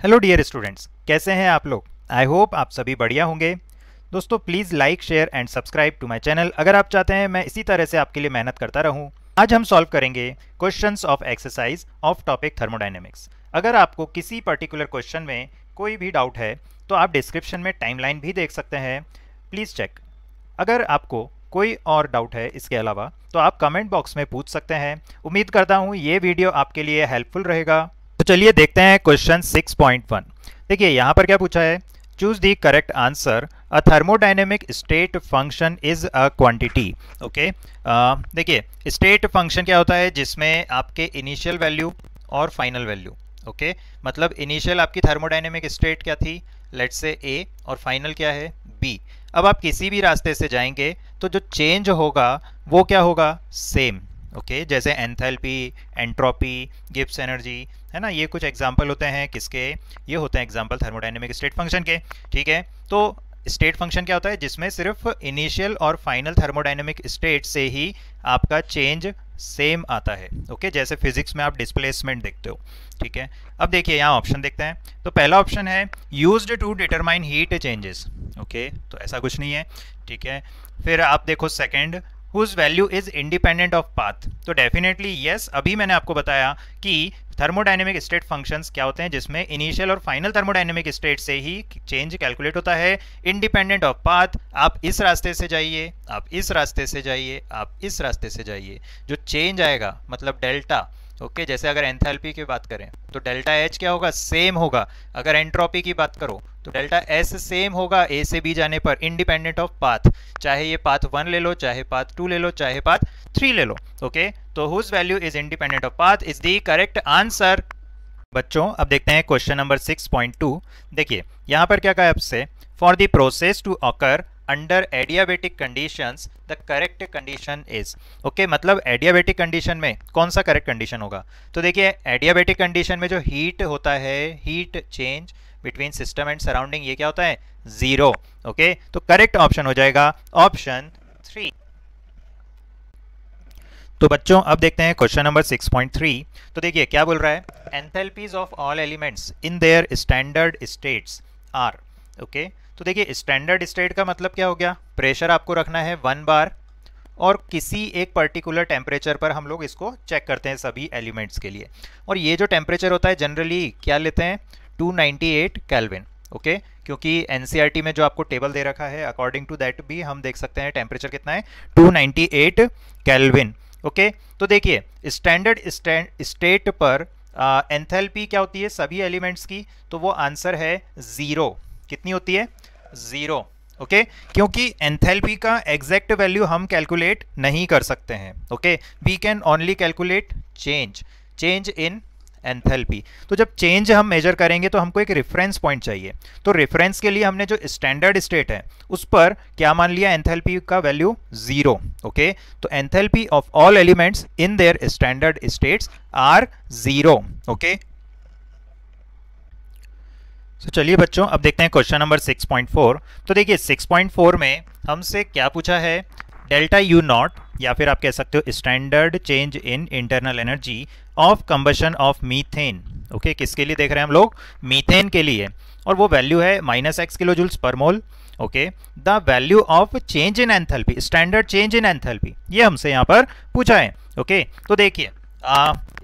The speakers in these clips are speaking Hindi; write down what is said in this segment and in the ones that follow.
हेलो डियर स्टूडेंट्स, कैसे हैं आप लोग। आई होप आप सभी बढ़िया होंगे। दोस्तों please like share and subscribe to my channel अगर आप चाहते हैं मैं इसी तरह से आपके लिए मेहनत करता रहूं। आज हम सॉल्व करेंगे questions of exercise of topic thermodynamics. अगर आपको किसी पर्टिकुलर क्वेश्चन में कोई भी डाउट है तो आप डिस्क्रिप्शन में टाइमलाइन भी देख सकते हैं, प्लीज़ चेक। अगर आपको कोई और डाउट है इसके अलावा तो आप कमेंट बॉक्स में पूछ सकते हैं। उम्मीद करता हूँ ये वीडियो आपके लिए हेल्पफुल रहेगा। तो चलिए देखते हैं क्वेश्चन 6.1। देखिए यहाँ पर क्या पूछा है, choose the correct answer. A thermodynamic state function is a quantity. Okay, देखिए स्टेट फंक्शन क्या होता है, जिसमें आपके इनिशियल वैल्यू और फाइनल वैल्यू, ओके मतलब इनिशियल आपकी थर्मोडायनेमिक स्टेट क्या थी, लेट्स से ए, और फाइनल क्या है बी। अब आप किसी भी रास्ते से जाएंगे तो जो चेंज होगा वो क्या होगा, सेम। ओके, जैसे एंथैल्पी, एंट्रोपी, गिब्स एनर्जी, है ना, ये कुछ एग्जाम्पल होते हैं किसके, ये होते हैं एग्जाम्पल थर्मोडायनेमिक स्टेट फंक्शन के। ठीक है, तो स्टेट फंक्शन क्या होता है, जिसमें सिर्फ इनिशियल और फाइनल थर्मोडायनेमिक स्टेट से ही आपका चेंज सेम आता है। ओके, जैसे फिजिक्स में आप डिस्प्लेसमेंट देखते हो। ठीक है, अब देखिए यहाँ ऑप्शन देखते हैं। तो पहला ऑप्शन है used to determine heat changes. Okay, तो ऐसा कुछ नहीं है। ठीक है, फिर आप देखो second, whose value is independent of path. तो डेफिनेटली यस, अभी मैंने आपको बताया कि थर्मोडायनेमिक स्टेट फंक्शंस क्या होते हैं, जिसमें इनिशियल और फाइनल थर्मोडायनेमिक स्टेट से ही चेंज कैलकुलेट होता है, इंडिपेंडेंट ऑफ पाथ। आप इस रास्ते से जाइए, आप इस रास्ते से जाइए, आप इस रास्ते से जाइए, जो चेंज आएगा मतलब डेल्टा। ओके, जैसे अगर एंथैल्पी की बात करें तो डेल्टा एच क्या होगा, सेम होगा। अगर एंट्रोपी की बात करो तो डेल्टा एस सेम होगा ए से बी जाने पर, इंडिपेंडेंट ऑफ पाथ। चाहे ये पाथ 1 ले लो, चाहे पाथ 2 ले लो, चाहे पाथ 3 ले लो। ओके, तो whose value is independent of path is the correct answer. बच्चों अब देखते हैं क्वेश्चन नंबर 6.2। देखिए यहाँ पर क्या कहा है आपसे, for the process to occur under adiabatic conditions the correct condition is. Okay, मतलब एडियाबेटिक कंडीशन में कौन सा करेक्ट कंडीशन होगा। तो देखिए एडियाबेटिक कंडीशन में जो हीट होता है, heat change between system and surrounding, ये क्या होता है, 0। ओके, तो करेक्ट ऑप्शन हो जाएगा ऑप्शन 3। तो बच्चों अब देखते हैं क्वेश्चन नंबर 6.3। तो देखिए क्या बोल रहा है, enthalpies of all elements in their standard states are. Okay, तो देखिए स्टैंडर्ड स्टेट का मतलब क्या हो गया, प्रेशर आपको रखना है 1 बार और किसी एक पर्टिकुलर टेम्परेचर पर हम लोग इसको चेक करते हैं सभी एलिमेंट्स के लिए। और ये जो टेम्परेचर होता है जनरली क्या लेते हैं, 298 केल्विन। ओके, क्योंकि एनसीईआरटी में जो आपको टेबल दे रखा है अकॉर्डिंग टू दैट भी हम देख सकते हैं टेम्परेचर कितना है, 298 केल्विन। ओके, तो देखिए स्टैंडर्ड स्टेट पर एंथैल्पी क्या होती है सभी एलिमेंट्स की, तो वो आंसर है 0। कितनी होती है, 0। ओके, क्योंकि एंथैल्पी का एग्जैक्ट वैल्यू हम कैलकुलेट नहीं कर सकते हैं। Okay, we can only calculate change in enthalpy. तो जब चेंज हम मेजर करेंगे तो हमको एक रेफरेंस पॉइंट चाहिए। तो रेफरेंस के लिए हमने जो स्टैंडर्ड स्टेट है उस पर क्या मान लिया, एंथैल्पी का वैल्यू 0। ओके, तो enthalpy of all elements in their standard states are 0। Okay, तो चलिए बच्चों अब देखते हैं क्वेश्चन नंबर 6.4। तो देखिए 6.4 में हमसे क्या पूछा है, डेल्टा यू नॉट, या फिर आप कह सकते हो standard change in internal energy of combustion of methane. Okay, किसके लिए देख रहे हैं हम लोग, मीथेन के लिए, और वो वैल्यू है -x kilo joules per mole. Okay, the value of change in enthalpy, standard change in enthalpy, ये हमसे यहाँ पर पूछा है। ओके, तो देखिए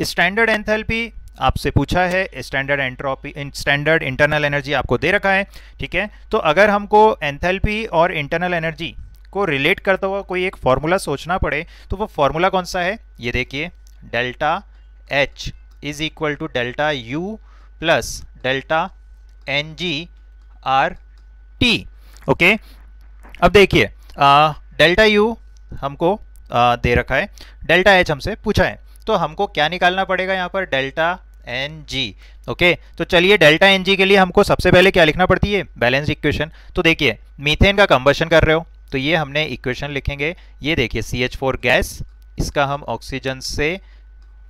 स्टैंडर्ड एंथैल्पी आपसे पूछा है, standard entropy, standard internal energy आपको दे रखा है। ठीक है, तो अगर हमको एंथैल्पी और इंटरनल एनर्जी को रिलेट करता हुआ कोई एक फॉर्मूला सोचना पड़े तो वो फॉर्मूला कौन सा है, ये देखिए, delta H is equal to delta U plus delta NG/T। Okay, अब देखिए डेल्टा U हमको दे रखा है, डेल्टा H हमसे पूछा है, तो हमको क्या निकालना पड़ेगा यहाँ पर, डेल्टा NG। ओके, तो चलिए डेल्टा NG के लिए हमको सबसे पहले क्या लिखना पड़ती है, बैलेंस इक्वेशन। तो देखिए मीथेन का कंबशन कर रहे हो तो ये हमने इक्वेशन लिखेंगे, ये देखिए CH4 गैस, इसका हम ऑक्सीजन से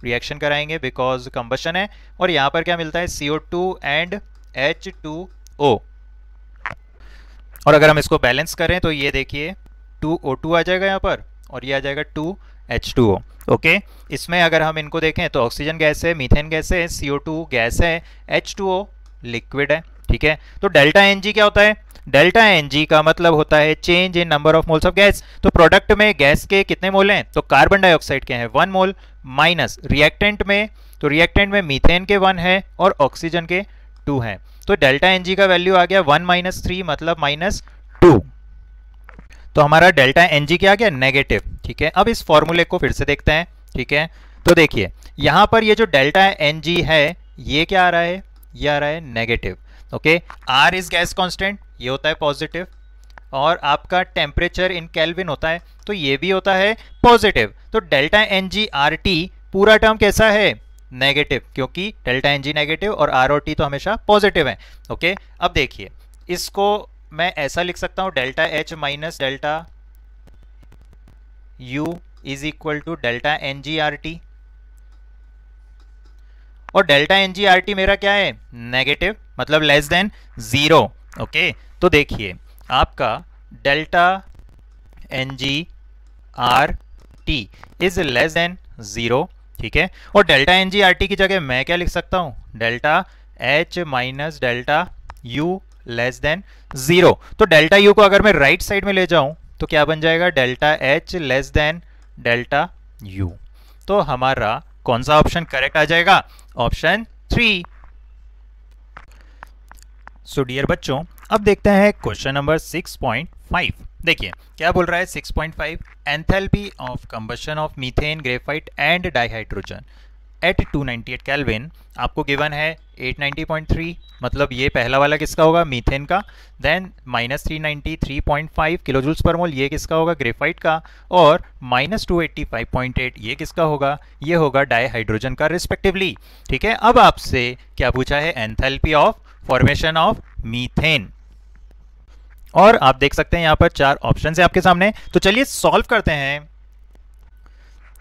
रिएक्शन कराएंगे बिकॉज कंबशन है, और यहाँ पर क्या मिलता है, CO2 एंड H2O। और अगर हम इसको बैलेंस करें तो ये देखिए 2O2 आ जाएगा यहाँ पर, और ये आ जाएगा 2H2O। ओके, इसमें अगर हम इनको देखें तो ऑक्सीजन गैस है, मीथेन गैस है, CO2 गैस है, H2O लिक्विड है, ठीक है। तो डेल्टा एन जी क्या होता है? डेल्टा एन जी का मतलब होता है change in number of moles of gas. तो प्रोडक्ट में गैस के कितने मोल हैं? तो कार्बन डाइऑक्साइड के हैं 1 मोल, माइनस रिएक्टेंट में, तो रिएक्टेंट में मीथेन के 1 है और ऑक्सीजन के 2 हैं। तो डेल्टा एन जी का वैल्यू आ गया 1 - 3 मतलब -2। तो हमारा डेल्टा एन जी क्या आ गया? नेगेटिव, ठीक है। अब इस फॉर्मूले को फिर से देखते हैं, ठीक है। तो देखिए यहां पर ये जो डेल्टा एन जी है ये क्या आ रहा है? ये आ रहा है negative, okay. R is gas constant, ये होता है पॉजिटिव, और आपका टेम्परेचर इन केल्विन होता है, तो ये भी होता है पॉजिटिव। तो delta N G R T पूरा टर्म कैसा है? नेगेटिव, क्योंकि डेल्टा एन जी नेगेटिव और आर और टी तो हमेशा पॉजिटिव है, ओके। अब देखिए इसको मैं ऐसा लिख सकता हूं, delta H minus delta U is equal to delta N G R T, और delta N G R T मेरा क्या है? नेगेटिव, मतलब लेस देन 0, ओके। तो देखिए आपका delta N G R T is less than 0, ठीक है। और delta N G R T की जगह मैं क्या लिख सकता हूं? Delta H minus delta U less than 0। तो डेल्टा यू को अगर मैं राइट साइड में ले जाऊं तो क्या बन जाएगा? Delta H less than delta U. तो हमारा कौन सा ऑप्शन करेक्ट आ जाएगा? ऑप्शन 3। सो डियर बच्चों, अब देखते हैं क्वेश्चन नंबर 6.5। देखिए क्या बोल रहा है 6.5, enthalpy of combustion of methane, graphite and dihydrogen at 298 kelvin. आपको गिवन है 890.3, मतलब ये पहला वाला किसका होगा? मीथेन का। देन -393.5 किलो जूल्स पर मोल, ये किसका होगा? ग्रेफाइट का। और -285.8 ये किसका होगा? ये होगा डाइहाइड्रोजन का रिस्पेक्टिवली, ठीक है। अब आपसे क्या पूछा है? Enthalpy of formation of methane, और आप देख सकते हैं यहाँ पर 4 ऑप्शन है आपके सामने। तो चलिए सॉल्व करते हैं।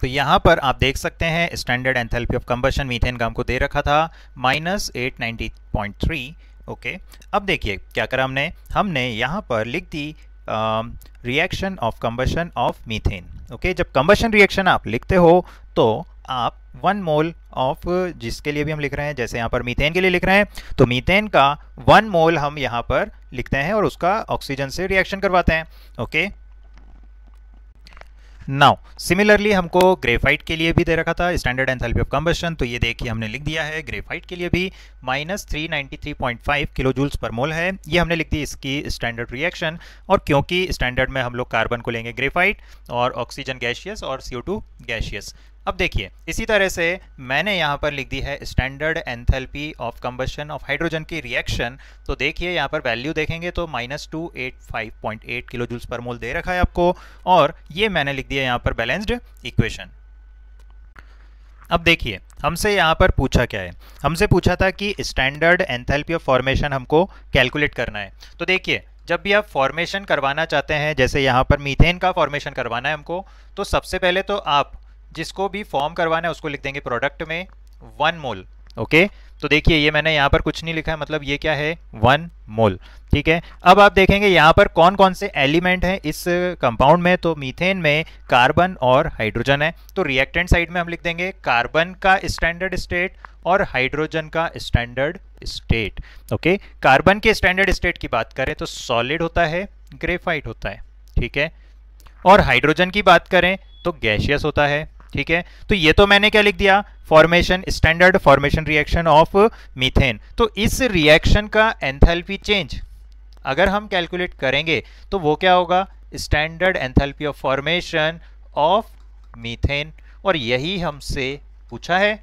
तो यहाँ पर आप देख सकते हैं standard enthalpy of combustion methane का हमको दे रखा था -890.3, ओके। अब देखिए क्या करा हमने यहाँ पर लिख दी reaction of combustion of methane, okay. जब कंबशन रिएक्शन आप लिखते हो तो आप 1 मोल ऑफ, जिसके लिए भी हम लिख रहे हैं, जैसे यहाँ पर मीथेन के लिए लिख रहे हैं, तो मीथेन का 1 मोल हम यहाँ पर लिखते हैं और उसका ऑक्सीजन से रिएक्शन करवाते हैं, ओके। नाउ सिमिलरली हमको ग्रेफाइट के लिए भी दे रखा था स्टैंडर्ड एंथैल्पी ऑफ कंबशन, तो ये देखिए हमने लिख दिया है ग्रेफाइट के लिए भी -393.5 किलो जूल्स पर मोल है, ये हमने लिख दी इसकी स्टैंडर्ड रिएक्शन। और क्योंकि स्टैंडर्ड में हम लोग कार्बन को लेंगे ग्रेफाइट और ऑक्सीजन गैशियस और CO2 गैशियस। अब देखिए इसी तरह से मैंने यहाँ पर लिख दी है standard enthalpy of combustion of hydrogen की रिएक्शन। तो देखिए यहाँ पर वैल्यू देखेंगे तो -285.8 किलो जूल्स पर मोल दे रखा है आपको, और ये मैंने लिख दिया यहाँ पर बैलेंस्ड इक्वेशन। अब देखिए हमसे यहाँ पर पूछा क्या है? हमसे पूछा था कि स्टैंडर्ड एंथैल्पी ऑफ फॉर्मेशन हमको कैलकुलेट करना है। तो देखिए जब भी आप फॉर्मेशन करवाना चाहते हैं, जैसे यहाँ पर मीथेन का फॉर्मेशन करवाना है हमको, तो सबसे पहले तो आप जिसको भी फॉर्म करवाना है उसको लिख देंगे प्रोडक्ट में 1 मोल, ओके। तो देखिए ये मैंने यहाँ पर कुछ नहीं लिखा है, मतलब ये क्या है? 1 मोल, ठीक है। अब आप देखेंगे यहाँ पर कौन कौन से एलिमेंट हैं इस कंपाउंड में, तो मीथेन में कार्बन और हाइड्रोजन है। तो रिएक्टेंट साइड में हम लिख देंगे कार्बन का स्टैंडर्ड स्टेट और हाइड्रोजन का स्टैंडर्ड स्टेट, ओके। कार्बन के स्टैंडर्ड स्टेट की बात करें तो सॉलिड होता है, ग्रेफाइट होता है, ठीक है। और हाइड्रोजन की बात करें तो गैशियस होता है, ठीक है। तो ये तो मैंने क्या लिख दिया? Formation, standard formation reaction of methane. तो इस रिएक्शन का एंथैल्पी चेंज अगर हम कैलकुलेट करेंगे तो वो क्या होगा? Standard enthalpy of formation of methane. और यही हमसे पूछा है,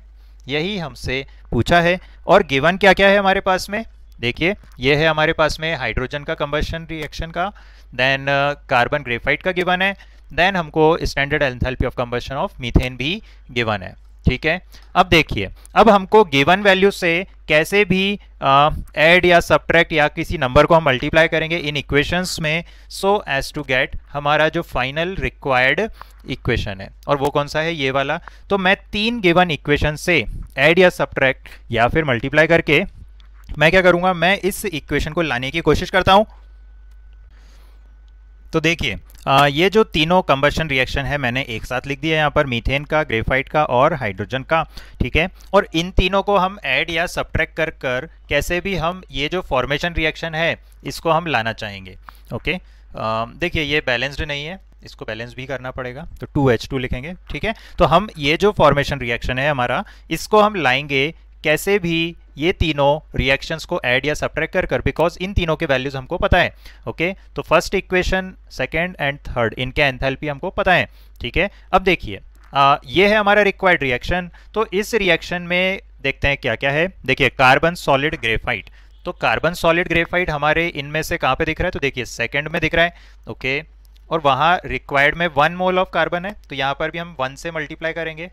यही हमसे पूछा है। और गिवन क्या क्या है हमारे पास में? देखिए ये है हमारे पास में हाइड्रोजन का कंबशन रिएक्शन का, देन कार्बन ग्रेफाइट का गिवन है, देन हमको standard enthalpy of combustion of methane भी गिवन है, ठीक है। अब देखिए अब हमको गिवन वैल्यू से कैसे भी ऐड या सब्ट्रैक्ट या किसी नंबर को हम मल्टीप्लाई करेंगे इन इक्वेशंस में, सो एज टू गेट हमारा जो फाइनल रिक्वायर्ड इक्वेशन है, और वो कौन सा है? ये वाला। तो मैं 3 गिवन इक्वेशन से ऐड या सब्ट्रैक्ट या फिर मल्टीप्लाई करके मैं क्या करूंगा? मैं इस इक्वेशन को लाने की कोशिश करता हूं। तो देखिए ये जो तीनों कंबशन रिएक्शन है मैंने एक साथ लिख दिया यहाँ पर, मीथेन का, ग्रेफाइट का और हाइड्रोजन का, ठीक है। और इन तीनों को हम ऐड या सब्ट्रैक्ट कर कर कैसे भी हम ये जो फॉर्मेशन रिएक्शन है इसको हम लाना चाहेंगे। ओके, देखिए ये बैलेंस्ड नहीं है, इसको बैलेंस भी करना पड़ेगा, तो 2H2 लिखेंगे, ठीक है। तो हम ये जो फॉर्मेशन रिएक्शन है हमारा, इसको हम लाएंगे कैसे भी ये तीनों रिएक्शंस को ऐड या सब्ट्रैक्ट कर कर, बिकॉज इन तीनों के वैल्यूज हमको पता है। ओके, तो first equation, second and third, इनके एंथैल्पी हमको पता है, ठीक है। अब देखिए ये है हमारा रिक्वायर्ड रिएक्शन। तो इस रिएक्शन में देखते हैं क्या क्या है। देखिए कार्बन सॉलिड ग्रेफाइट, तो कार्बन सॉलिड ग्रेफाइट हमारे इनमें से कहाँ पे दिख रहा है, तो देखिए सेकंड में दिख रहा है। ओके, और वहाँ रिक्वायर्ड में 1 मोल ऑफ कार्बन है, तो यहाँ पर भी हम 1 से मल्टीप्लाई करेंगे,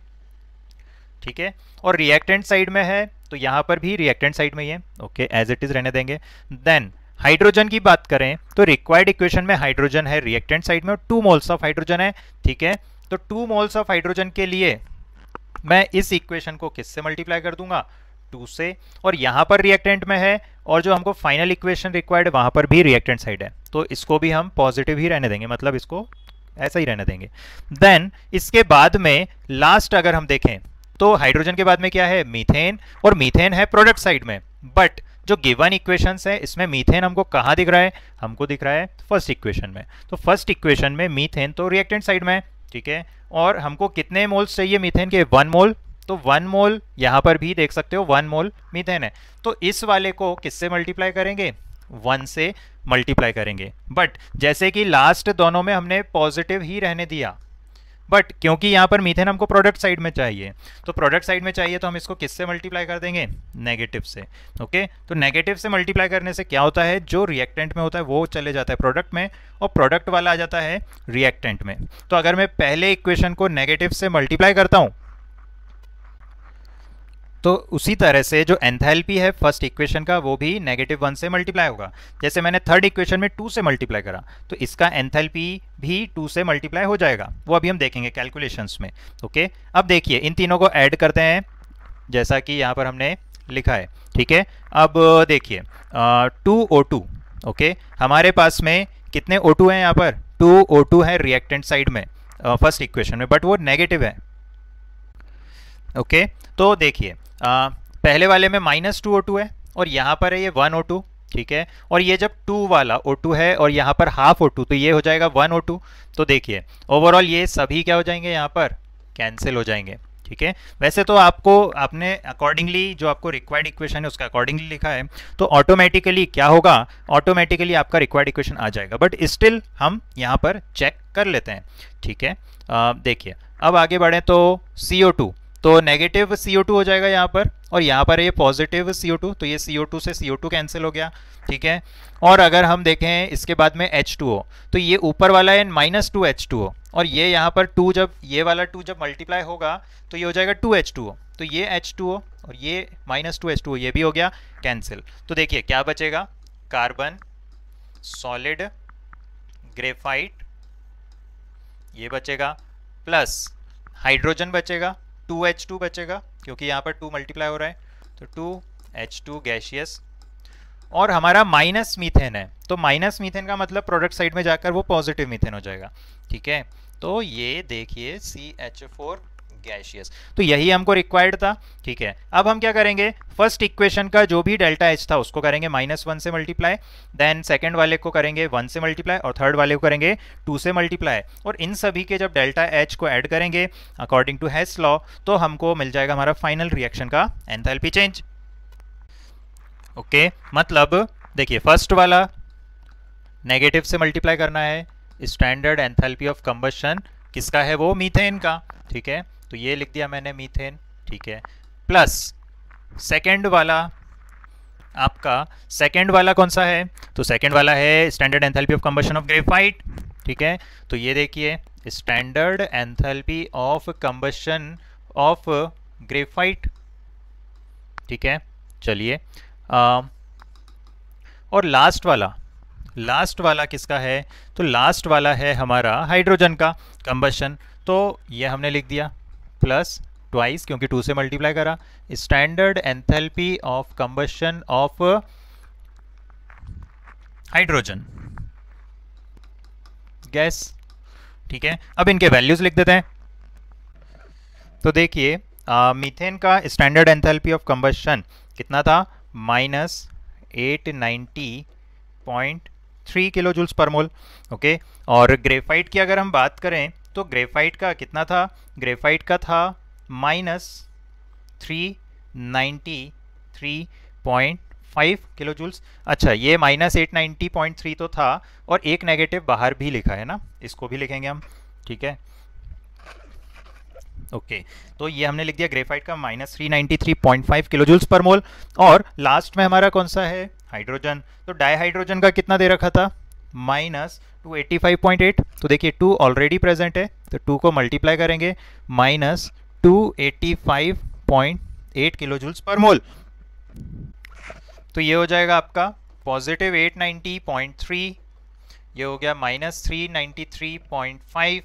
ठीक है। और रिएक्टेंट साइड में है, तो यहाँ पर भी रिएक्टेंट साइड में ही है। ओके, एज इट इज रहने देंगे। देन हाइड्रोजन की बात करें तो रिक्वायर्ड इक्वेशन में हाइड्रोजन है रिएक्टेंट साइड में और 2 मोल्स ऑफ हाइड्रोजन है, ठीक है। तो 2 मोल्स ऑफ हाइड्रोजन के लिए मैं इस इक्वेशन को किससे मल्टीप्लाई कर दूंगा, 2 से। और यहाँ पर रिएक्टेंट में है और जो हमको फाइनल इक्वेशन रिक्वायर्ड है वहाँ पर भी रिएक्टेंट साइड है, तो इसको भी हम पॉजिटिव ही रहने देंगे, मतलब इसको ऐसा ही रहने देंगे। देन इसके बाद में लास्ट अगर हम देखें तो हाइड्रोजन के बाद में क्या है, मीथेन, और मीथेन है प्रोडक्ट साइड में। बट जो गिवन इक्वेशंस है इसमें मीथेन हमको कहाँ दिख रहा है, हमको दिख रहा है फर्स्ट इक्वेशन में। तो फर्स्ट इक्वेशन में मीथेन तो रिएक्टेंट साइड में है, ठीक है। और हमको कितने मोल्स चाहिए मीथेन के, 1 मोल, तो 1 मोल यहाँ पर भी देख सकते हो 1 मोल मीथेन है। तो इस वाले को किससे मल्टीप्लाई करेंगे, 1 से मल्टीप्लाई करेंगे। बट जैसे कि लास्ट दोनों में हमने पॉजिटिव ही रहने दिया, बट क्योंकि यहाँ पर मीथेन हमको प्रोडक्ट साइड में चाहिए, तो प्रोडक्ट साइड में चाहिए तो हम इसको किससे मल्टीप्लाई कर देंगे, नेगेटिव से। ओके, तो नेगेटिव से मल्टीप्लाई करने से क्या होता है, जो रिएक्टेंट में होता है वो चले जाता है प्रोडक्ट में और प्रोडक्ट वाला आ जाता है रिएक्टेंट में। तो अगर मैं पहले इक्वेशन को नेगेटिव से मल्टीप्लाई करता हूँ तो उसी तरह से जो एंथैल्पी है फर्स्ट इक्वेशन का वो भी -1 से मल्टीप्लाई होगा। जैसे मैंने थर्ड इक्वेशन में 2 से मल्टीप्लाई करा तो इसका एंथैल्पी भी 2 से मल्टीप्लाई हो जाएगा, वो अभी हम देखेंगे कैलकुलेशंस में। ओके, अब देखिए इन तीनों को ऐड करते हैं जैसा कि यहाँ पर हमने लिखा है, ठीक है। अब देखिए 2O2, ओके, हमारे पास में कितने O2 हैं यहाँ पर, 2O2 है रिएक्टेंट साइड में फर्स्ट इक्वेशन में, बट वो नेगेटिव है। ओके, तो देखिए पहले वाले में -2O2 है और यहाँ पर है ये 1O2, ठीक है। और ये जब 2 वाला O2 है और यहाँ पर हाफ O2, तो ये हो जाएगा 1O2। तो देखिए ओवरऑल ये सभी क्या हो जाएंगे, यहाँ पर कैंसिल हो जाएंगे, ठीक है। वैसे तो आपने अकॉर्डिंगली जो आपको रिक्वायर्ड इक्वेशन है उसका अकॉर्डिंगली लिखा है, तो ऑटोमेटिकली क्या होगा, ऑटोमेटिकली आपका रिक्वायर्ड इक्वेशन आ जाएगा, बट स्टिल हम यहाँ पर चेक कर लेते हैं, ठीक है। देखिए अब आगे बढ़े तो CO2, तो नेगेटिव CO2 हो जाएगा यहाँ पर और यहाँ पर ये पॉजिटिव CO2, तो ये CO2 से CO2 कैंसिल हो गया, ठीक है। और अगर हम देखें इसके बाद में H2O, तो ये ऊपर वाला है -2H2O और ये यहाँ पर 2, जब ये वाला 2 जब मल्टीप्लाई होगा तो ये हो जाएगा 2H2O, तो ये H2O और ये -2H2O ये भी हो गया कैंसिल। तो देखिए क्या बचेगा, कार्बन सॉलिड ग्रेफाइट ये बचेगा, प्लस हाइड्रोजन बचेगा, 2H2 बचेगा क्योंकि यहाँ पर 2 मल्टीप्लाई हो रहा है, तो 2H2 गैसियस, और हमारा माइनस मीथेन है, तो माइनस मीथेन का मतलब प्रोडक्ट साइड में जाकर वो पॉजिटिव मीथेन हो जाएगा, ठीक है। तो ये देखिए CH4 गैसियस, तो यही हमको रिक्वायर्ड था, ठीक है। अब हम क्या करेंगे, फर्स्ट इक्वेशन का जो भी डेल्टा H था उसको करेंगे -1 से मल्टीप्लाई, देन सेकंड वाले को करेंगे 1 से मल्टीप्लाई और थर्ड वाले को करेंगे 2 से मल्टीप्लाई, और इन सभी के जब डेल्टा H को ऐड करेंगे अकॉर्डिंग टू हेस लॉ तो हमको मिल जाएगा हमारा फाइनल रिएक्शन का एंथैल्पी चेंज। ओके, मतलब देखिए फर्स्ट वाला नेगेटिव से मल्टीप्लाई करना है, स्टैंडर्ड एंथैल्पी ऑफ कंबशन किसका है, वो मीथेन का, ठीक है। तो ये लिख दिया मैंने मीथेन, ठीक है, प्लस सेकंड वाला, आपका सेकंड वाला कौन सा है, तो सेकंड वाला है standard enthalpy of combustion of graphite, ठीक है। तो ये देखिए standard enthalpy of combustion of graphite, ठीक है। चलिए और लास्ट वाला किसका है, तो लास्ट वाला है हमारा हाइड्रोजन का कंबशन, तो ये हमने लिख दिया प्लस ट्वाइस क्योंकि 2 से मल्टीप्लाई करा, standard enthalpy of combustion of hydrogen, gas. ठीक है, अब इनके वैल्यूज लिख देते हैं। तो देखिए मीथेन का स्टैंडर्ड एंथैल्पी ऑफ कंबशन कितना था, -890.3 kilo joules per mole. Okay, और ग्रेफाइट की अगर हम बात करें तो ग्रेफाइट का कितना था, ग्रेफाइट का था -393.5 किलो जूल्स। अच्छा, ये -890.3 तो था और एक नेगेटिव बाहर भी लिखा है ना, इसको भी लिखेंगे हम। ठीक है, ओके तो ये हमने लिख दिया ग्रेफाइट का -393.5 किलो जूल्स पर मोल। और लास्ट में हमारा कौन सा है, हाइड्रोजन। तो डाईहाइड्रोजन का कितना दे रखा था, -285.8। तो देखिए 2 ऑलरेडी प्रेजेंट है, तो 2 को मल्टीप्लाई करेंगे, -285.8 किलो जूल्स पर मोल। तो ये हो जाएगा आपका पॉजिटिव 890.3, ये हो गया -393.5,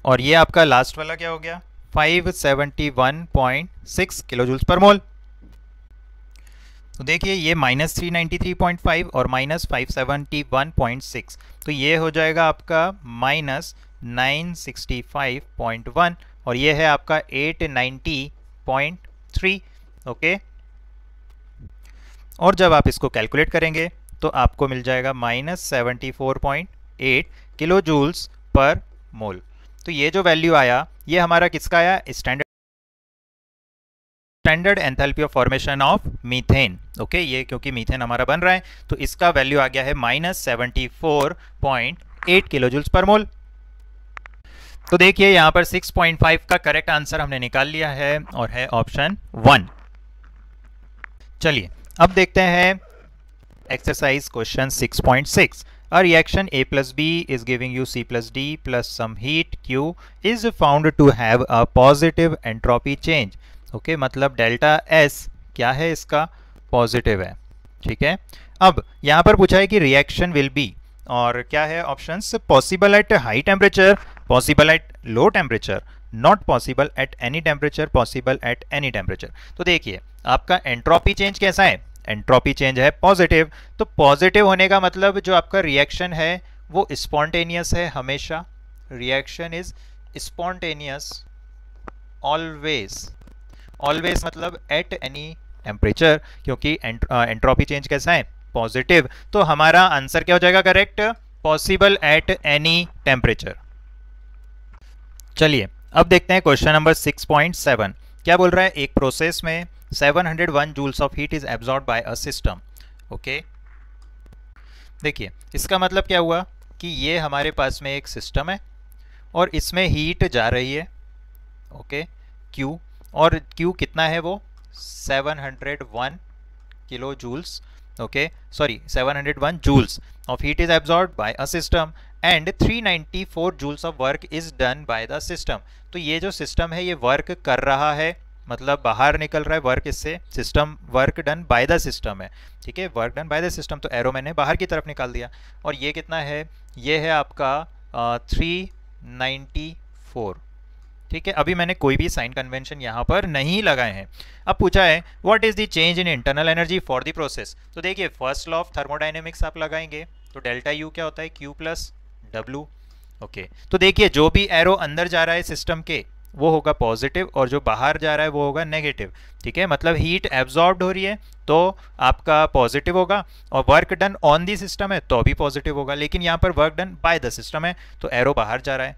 और ये आपका लास्ट वाला क्या हो गया, 571.6 किलो जूल्स पर मोल। तो देखिए ये -393.5 और -571.6, तो ये हो जाएगा आपका -965.1 और ये है आपका 890.3। ओके, और जब आप इसको कैलकुलेट करेंगे तो आपको मिल जाएगा -74.8 किलो जूल्स पर मोल। तो ये जो वैल्यू आया ये हमारा किसका आया, standard enthalpy of formation of methane. Okay, ये क्योंकि मीथेन हमारा बन रहा है तो इसका वैल्यू आ गया है -74.8 किलो जूल्स पर मोल। तो देखिए यहाँ पर 6.5 का करेक्ट आंसर हमने निकाल लिया है और है ऑप्शन 1। चलिए अब देखते हैं exercise question 6.6। A reaction A plus B is giving you C plus D plus some heat Q is found to have a positive entropy change. Okay, मतलब डेल्टा S क्या है, इसका पॉजिटिव है। ठीक है, अब यहाँ पर पूछा है कि रिएक्शन विल बी, और क्या है options, possible at high temperature, possible at low temperature, not possible at any temperature, possible at any temperature. तो देखिए आपका एंट्रोपी चेंज कैसा है, एंट्रोपी चेंज है पॉजिटिव। तो पॉजिटिव होने का मतलब जो आपका रिएक्शन है वो स्पॉन्टेनियस है हमेशा, reaction is spontaneous always, always मतलब एट एनी टेम्परेचर, क्योंकि एंट्रोपी चेंज कैसा है, पॉजिटिव। तो हमारा आंसर क्या हो जाएगा correct, possible at any temperature. चलिए अब देखते हैं क्वेश्चन नंबर 6.7 क्या बोल रहा है, एक प्रोसेस में 701 joules of heat is absorb by a system. Okay, देखिए इसका मतलब क्या हुआ कि ये हमारे पास में एक सिस्टम है और इसमें हीट जा रही है। ओके, Q, और Q कितना है वो 701 kilo joules. Okay sorry 701 joules of heat is absorb by a system and 394 joules of work is done by the system. तो ये जो सिस्टम है ये वर्क कर रहा है, मतलब बाहर निकल रहा है वर्क इससे, system work done by the system है। ठीक है, work done by the system, तो एरो मैंने बाहर की तरफ निकाल दिया। और ये कितना है, ये है आपका 394। ठीक है, अभी मैंने कोई भी साइन कन्वेंशन यहाँ पर नहीं लगाए हैं। अब पूछा है what is the change in internal energy for the process. तो देखिए फर्स्ट लॉ ऑफ थर्मोडाइनेमिक्स आप लगाएंगे तो डेल्टा यू क्या होता है, Q प्लस W। ओके, तो देखिए जो भी एरो अंदर जा रहा है सिस्टम के वो होगा पॉजिटिव और जो बाहर जा रहा है वो होगा नेगेटिव। ठीक है, मतलब हीट एब्जॉर्ब्ड हो रही है तो आपका पॉजिटिव होगा, और work done on the system है तो भी पॉजिटिव होगा, लेकिन यहाँ पर work done by the system है तो एरो बाहर जा रहा है।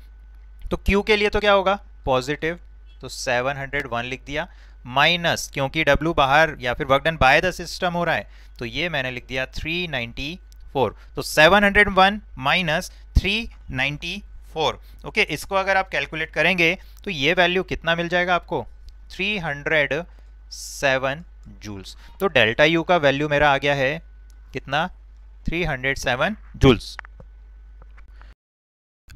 तो Q के लिए तो क्या होगा, पॉजिटिव, तो 701 लिख दिया, माइनस क्योंकि W बाहर या फिर work done by the system हो रहा है तो ये मैंने लिख दिया 394। तो 701 माइनस 394। ओके, इसको अगर आप कैलकुलेट करेंगे तो ये वैल्यू कितना मिल जाएगा आपको, 307 जूल्स। तो डेल्टा यू का वैल्यू मेरा आ गया है कितना, 307 जूल्स।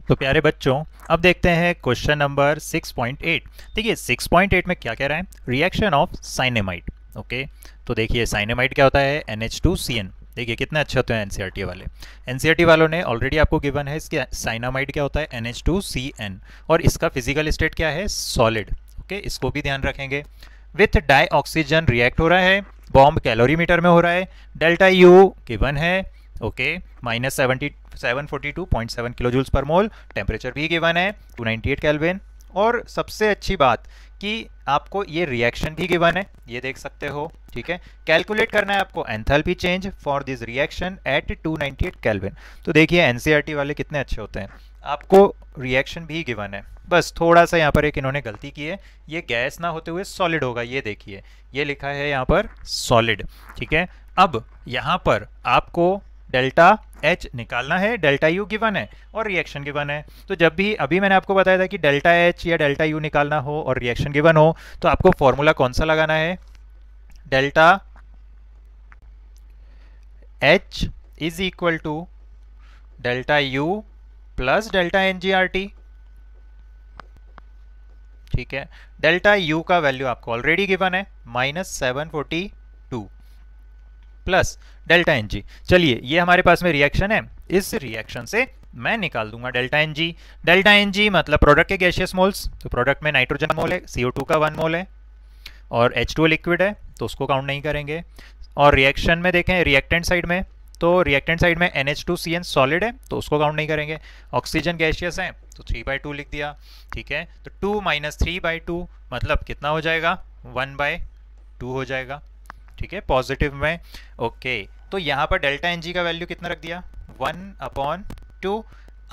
तो प्यारे बच्चों अब देखते हैं क्वेश्चन नंबर 6.8। देखिए 6.8 में क्या कह रहा है, रिएक्शन ऑफ साइनेमाइड। ओके, तो देखिए साइनेमाइड क्या होता है, NH2CN। देखिए कितने अच्छे होते हैं एनसीईआरटी वाले, एनसीईआरटी वालों ने ऑलरेडी आपको गिवन है इसके साइनामाइड क्या होता है, NH2CN, और इसका फिजिकल स्टेट क्या है, सॉलिड। ओके, इसको भी ध्यान रखेंगे। विथ डाई ऑक्सीजन रिएक्ट हो रहा है, बॉम्ब कैलोरीमीटर में हो रहा है, डेल्टा यू गिवन है, okay, minus 742.7 kilo joules per mole, temperature भी गिवन है 298 केल्विन, और सबसे अच्छी बात कि आपको ये रिएक्शन भी गिवन है, ये देख सकते हो, ठीक है। कैलकुलेट करना है आपको enthalpy change for this reaction at 298 kelvin. तो देखिए एनसीईआरटी वाले कितने अच्छे होते हैं, आपको रिएक्शन भी गिवन है, बस थोड़ा सा यहाँ पर एक इन्होंने गलती की है, ये गैस ना होते हुए सॉलिड होगा, ये देखिए ये लिखा है यहाँ पर सॉलिड, ठीक है। अब यहाँ पर आपको डेल्टा एच निकालना है, डेल्टा यू गिवन है और रिएक्शन गिवन है। तो जब भी अभी मैंने आपको बताया था कि डेल्टा एच या डेल्टा यू निकालना हो और रिएक्शन गिवन हो, तो आपको फॉर्मूला कौन सा लगाना है, delta H is equal to delta U plus delta N G R T, ठीक है। डेल्टा यू का वैल्यू आपको ऑलरेडी गिवन है -742 प्लस डेल्टा एन जी। चलिए ये हमारे पास में रिएक्शन है, इस रिएक्शन से मैं निकाल दूंगा delta N g. Delta N g मतलब प्रोडक्ट के गैशियस मोल्स, तो प्रोडक्ट में नाइट्रोजन मोल है, CO2 का 1 मोल है और H2 लिक्विड है, तो उसको काउंट नहीं करेंगे। और रिएक्शन में देखें रिएक्टेंट साइड में, तो रिएक्टेंट साइड में NH2CN सॉलिड है, तो उसको काउंट नहीं करेंगे। ऑक्सीजन गैशियस है, तो 3/2 लिख दिया, ठीक है। तो 2 - 3/2 मतलब कितना हो जाएगा, 1/2 हो जाएगा, ठीक है, पॉजिटिव में। ओके, तो यहाँ पर डेल्टा एन जी का वैल्यू कितना रख दिया, 1/2।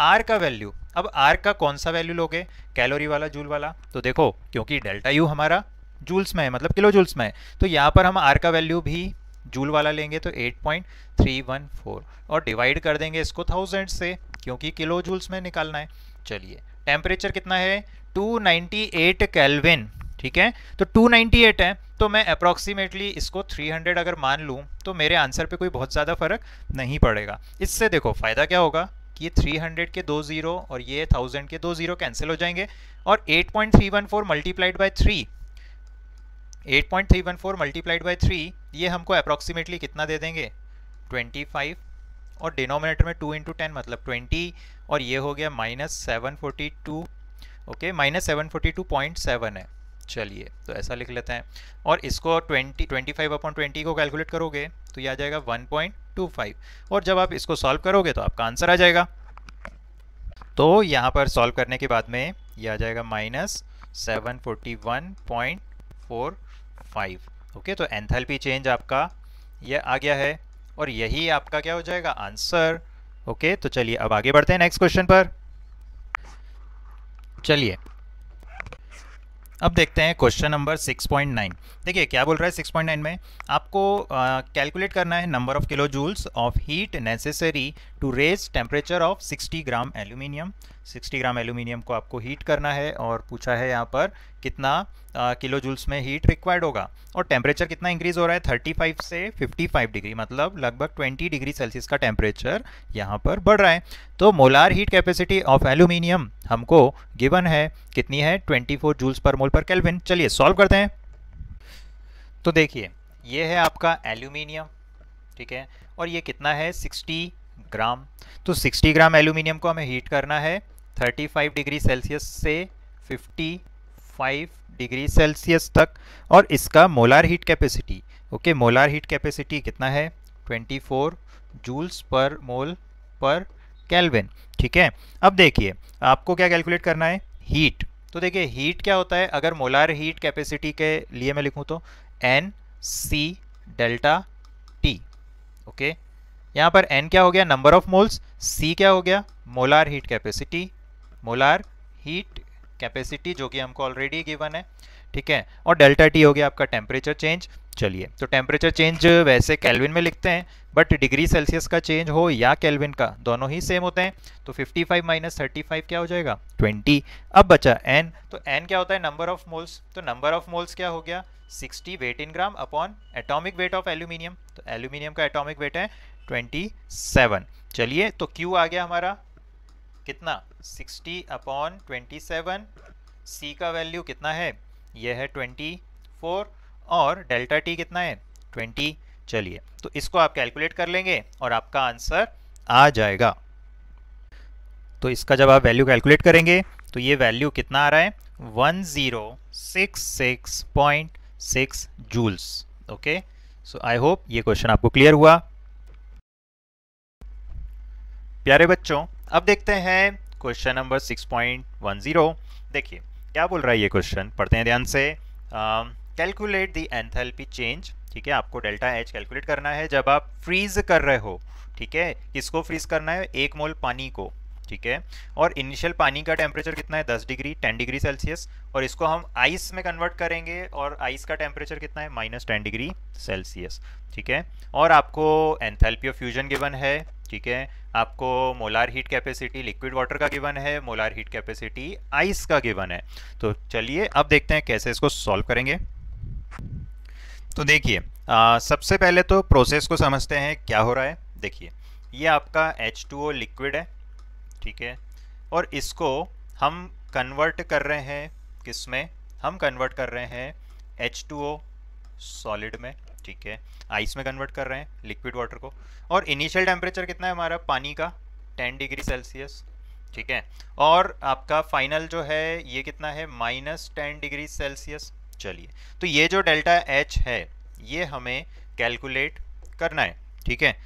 आर का वैल्यू, अब आर का कौन सा वैल्यू लोगे, कैलोरी वाला, जूल वाला, तो देखो क्योंकि डेल्टा यू हमारा जूल्स में है, मतलब किलो जूल्स में है, तो यहाँ पर हम आर का वैल्यू भी जूल वाला लेंगे, तो 8.314 और डिवाइड कर देंगे इसको 1000 से, क्योंकि किलो जूल्स में निकालना है। चलिए टेम्परेचर कितना है, 298 केल्विन, ठीक है। तो 298 है, तो मैं अप्रॉक्सीमेटली इसको 300 अगर मान लूँ, तो मेरे आंसर पे कोई बहुत ज़्यादा फर्क नहीं पड़ेगा। इससे देखो फ़ायदा क्या होगा कि ये 300 के 2 जीरो और ये 1000 के 2 जीरो कैंसिल हो जाएंगे, और 8.314 मल्टीप्लाइड बाई 3, 8.314 मल्टीप्लाइड बाई 3 ये हमको अप्रॉक्सीमेटली कितना दे देंगे, 25, और डिनोमिनेटर में 2 × 10 मतलब 20, और ये हो गया -742, ओके, -742.7 है। चलिए तो ऐसा लिख लेते हैं, और इसको 25/20 को कैलकुलेट करोगे तो ये आ जाएगा 1.25, और जब आप इसको सॉल्व करोगे तो आपका आंसर आ जाएगा। तो यहाँ पर सॉल्व करने के बाद में ये आ जाएगा -741.45, ओके। तो एंथैल्पी चेंज आपका ये आ गया है, और यही आपका क्या हो जाएगा, आंसर, ओके। तो चलिए अब आगे बढ़ते हैं नेक्स्ट क्वेश्चन पर। चलिए अब देखते हैं क्वेश्चन नंबर 6.9। देखिए क्या बोल रहा है 6.9 में, आपको कैलकुलेट करना है number of kilo joules of heat necessary to raise temperature of 60 gram aluminium. 60 gram aluminium को आपको हीट करना है, और पूछा है यहाँ पर कितना किलो जूल्स में हीट रिक्वायर्ड होगा, और टेम्परेचर कितना इंक्रीज हो रहा है, 35 से 55 डिग्री, मतलब लगभग 20 डिग्री सेल्सियस का टेम्परेचर यहाँ पर बढ़ रहा है। तो molar heat capacity of aluminium हमको गिवन है, कितनी है, 24 जूल्स पर मोल पर केल्विन। चलिए सॉल्व करते हैं। तो देखिए ये है आपका एल्यूमिनियम, ठीक है, और ये कितना है, 60 ग्राम। तो 60 ग्राम एल्यूमिनियम को हमें हीट करना है 35 डिग्री सेल्सियस से 55 डिग्री सेल्सियस तक, और इसका molar heat capacity, okay, molar heat capacity कितना है, 24 जूल्स पर मोल पर केल्विन, ठीक है। अब देखिए आपको क्या कैलकुलेट करना है, हीट। तो देखिए हीट क्या होता है, अगर मोलार हीट कैपेसिटी के लिए मैं लिखूं तो NC डेल्टा T, ओके। यहाँ पर N क्या हो गया, नंबर ऑफ मोल्स, C क्या हो गया, molar heat capacity, molar heat capacity जो कि हमको ऑलरेडी गिवन है, ठीक है, और डेल्टा T हो गया आपका टेम्परेचर चेंज। चलिए तो टेम्परेचर चेंज वैसे केल्विन में लिखते हैं, बट डिग्री सेल्सियस का चेंज हो या केल्विन का, दोनों ही सेम होते हैं। तो 55 - 35 क्या हो जाएगा, 20। अब बचा n, तो n क्या होता है, नंबर ऑफ मोल्स, तो नंबर ऑफ मोल्स क्या हो गया, 60 weight in gram upon atomic weight of aluminium, तो एल्यूमिनियम का एटॉमिक वेट है 27। चलिए तो Q आ गया हमारा कितना, 60/27, C का वैल्यू कितना है, यह है 24, और डेल्टा T कितना है, 20। चलिए तो इसको आप कैलकुलेट कर लेंगे और आपका आंसर आ जाएगा। तो इसका जब आप वैल्यू कैलकुलेट करेंगे तो ये वैल्यू कितना आ रहा है, 1066.6 joules, okay. So I hope ये क्वेश्चन आपको क्लियर हुआ। प्यारे बच्चों, अब देखते हैं क्वेश्चन नंबर 6.10। देखिए क्या बोल रहा है ये क्वेश्चन, पढ़ते हैं ध्यान से। Calculate the enthalpy change. ठीक है, आपको डेल्टा एच कैलकुलेट करना है जब आप फ्रीज कर रहे हो। ठीक है, किसको फ्रीज करना है? 1 मोल पानी को। ठीक है, और इनिशियल पानी का टेम्परेचर कितना है? 10 डिग्री, 10 डिग्री सेल्सियस। और इसको हम आइस में कन्वर्ट करेंगे और आइस का टेम्परेचर कितना है? -10 डिग्री सेल्सियस। ठीक है, और आपको एंथैल्पी ऑफ फ्यूजन गिवन है। ठीक है, आपको molar heat capacity liquid water का गिवन है, मोलार हीट कैपेसिटी आइस का गिवन है। तो चलिए अब देखते हैं कैसे इसको सॉल्व करेंगे। तो देखिए सबसे पहले तो प्रोसेस को समझते हैं क्या हो रहा है। देखिए ये आपका H2O लिक्विड है। ठीक है, और इसको हम कन्वर्ट कर रहे हैं किस में? हम कन्वर्ट कर रहे हैं H2O सॉलिड में। ठीक है, आइस में कन्वर्ट कर रहे हैं लिक्विड वाटर को। और इनिशियल टेम्परेचर कितना है हमारा पानी का? 10 डिग्री सेल्सियस। ठीक है, और आपका फाइनल जो है ये कितना है? -10 डिग्री सेल्सियस। चलिए, तो ये जो डेल्टा H है ये हमें कैलकुलेट करना है। ठीक है,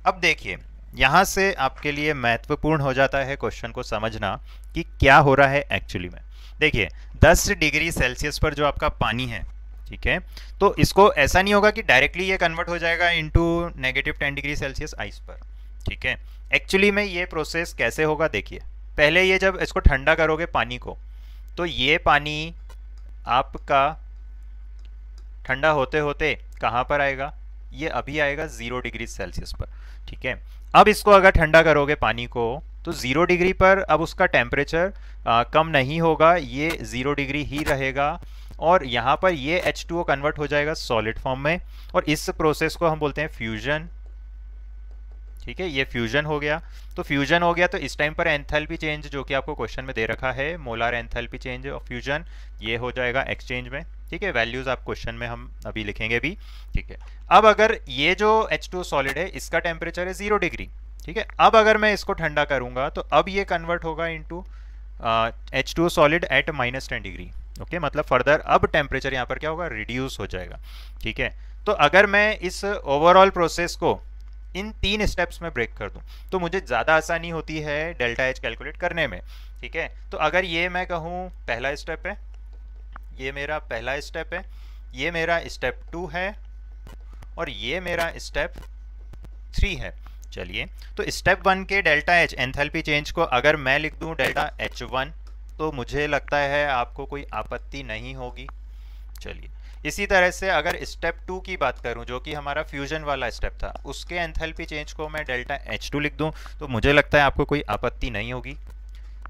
अब देखिए यहाँ से आपके लिए महत्वपूर्ण हो जाता है क्वेश्चन को समझना कि क्या हो रहा है एक्चुअली में। देखिए 10 डिग्री सेल्सियस पर जो आपका पानी है, ठीक है, तो इसको ऐसा नहीं होगा कि डायरेक्टली ये कन्वर्ट हो जाएगा इनटू -10 डिग्री सेल्सियस आइस पर। ठीक है, एक्चुअली में ये प्रोसेस कैसे होगा? देखिए पहले ये जब इसको ठंडा करोगे पानी को, तो ये पानी आपका ठंडा होते होते कहाँ पर आएगा? ये अभी आएगा 0 डिग्री सेल्सियस पर। ठीक है, अब इसको अगर ठंडा करोगे पानी को तो 0 डिग्री पर अब उसका टेम्परेचर कम नहीं होगा, ये 0 डिग्री ही रहेगा। और यहाँ पर ये H2O कन्वर्ट हो जाएगा सॉलिड फॉर्म में, और इस प्रोसेस को हम बोलते हैं फ्यूजन। ठीक है, ये फ्यूजन हो गया। तो फ्यूजन हो गया तो इस टाइम पर एंथैल्पी चेंज जो कि आपको क्वेश्चन में दे रखा है, molar enthalpy change of fusion, ये हो जाएगा एक्सचेंज में। ठीक है, वैल्यूज आप क्वेश्चन में हम अभी लिखेंगे भी। ठीक है, अब अगर ये जो H2O सॉलिड है इसका टेम्परेचर है 0 डिग्री। ठीक है, अब अगर मैं इसको ठंडा करूंगा तो अब ये कन्वर्ट होगा into H2O solid at -10 degree. Okay, मतलब फर्दर अब टेम्परेचर यहाँ पर क्या होगा? रिड्यूस हो जाएगा। ठीक है, तो अगर मैं इस ओवरऑल प्रोसेस को इन 3 स्टेप्स में ब्रेक कर दूं तो मुझे ज़्यादा आसानी होती है डेल्टा एच कैलकुलेट करने में। ठीक है, तो अगर ये मैं कहूँ पहला स्टेप है, ये मेरा पहला स्टेप है, ये मेरा स्टेप 2 है, और ये मेरा स्टेप 3 है। चलिए, तो स्टेप 1 के डेल्टा एच एंथैल्पी चेंज को अगर मैं लिख दूं डेल्टा H1 तो मुझे लगता है आपको कोई आपत्ति नहीं होगी। चलिए, इसी तरह से अगर स्टेप 2 की बात करूं जो कि हमारा फ्यूजन वाला स्टेप था, उसके एंथैल्पी चेंज को मैं डेल्टा H2 लिख दूं तो मुझे लगता है आपको कोई आपत्ति नहीं होगी।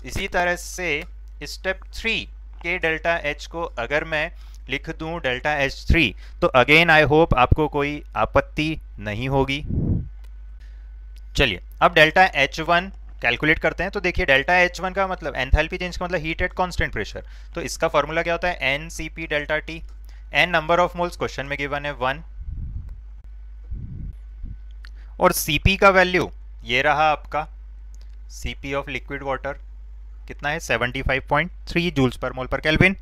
इसी तरह से स्टेप 3 के डेल्टा H को अगर मैं लिख दूं डेल्टा H3 तो अगेन आई होप आपको कोई आपत्ति नहीं होगी। चलिए, अब डेल्टा H1 कैलकुलेट करते हैं। तो देखिए डेल्टा H1 का मतलब एंथैल्पी चेंज का मतलब हीट एट कांस्टेंट प्रेशर। तो इसका फॉर्मूला क्या होता है? NCP डेल्टा T। N number of moles question में गिवन है 1, और Cp का वैल्यू ये रहा आपका Cp ऑफ लिक्विड वाटर कितना है? 75.3 जूल्स पर मोल पर केल्विन।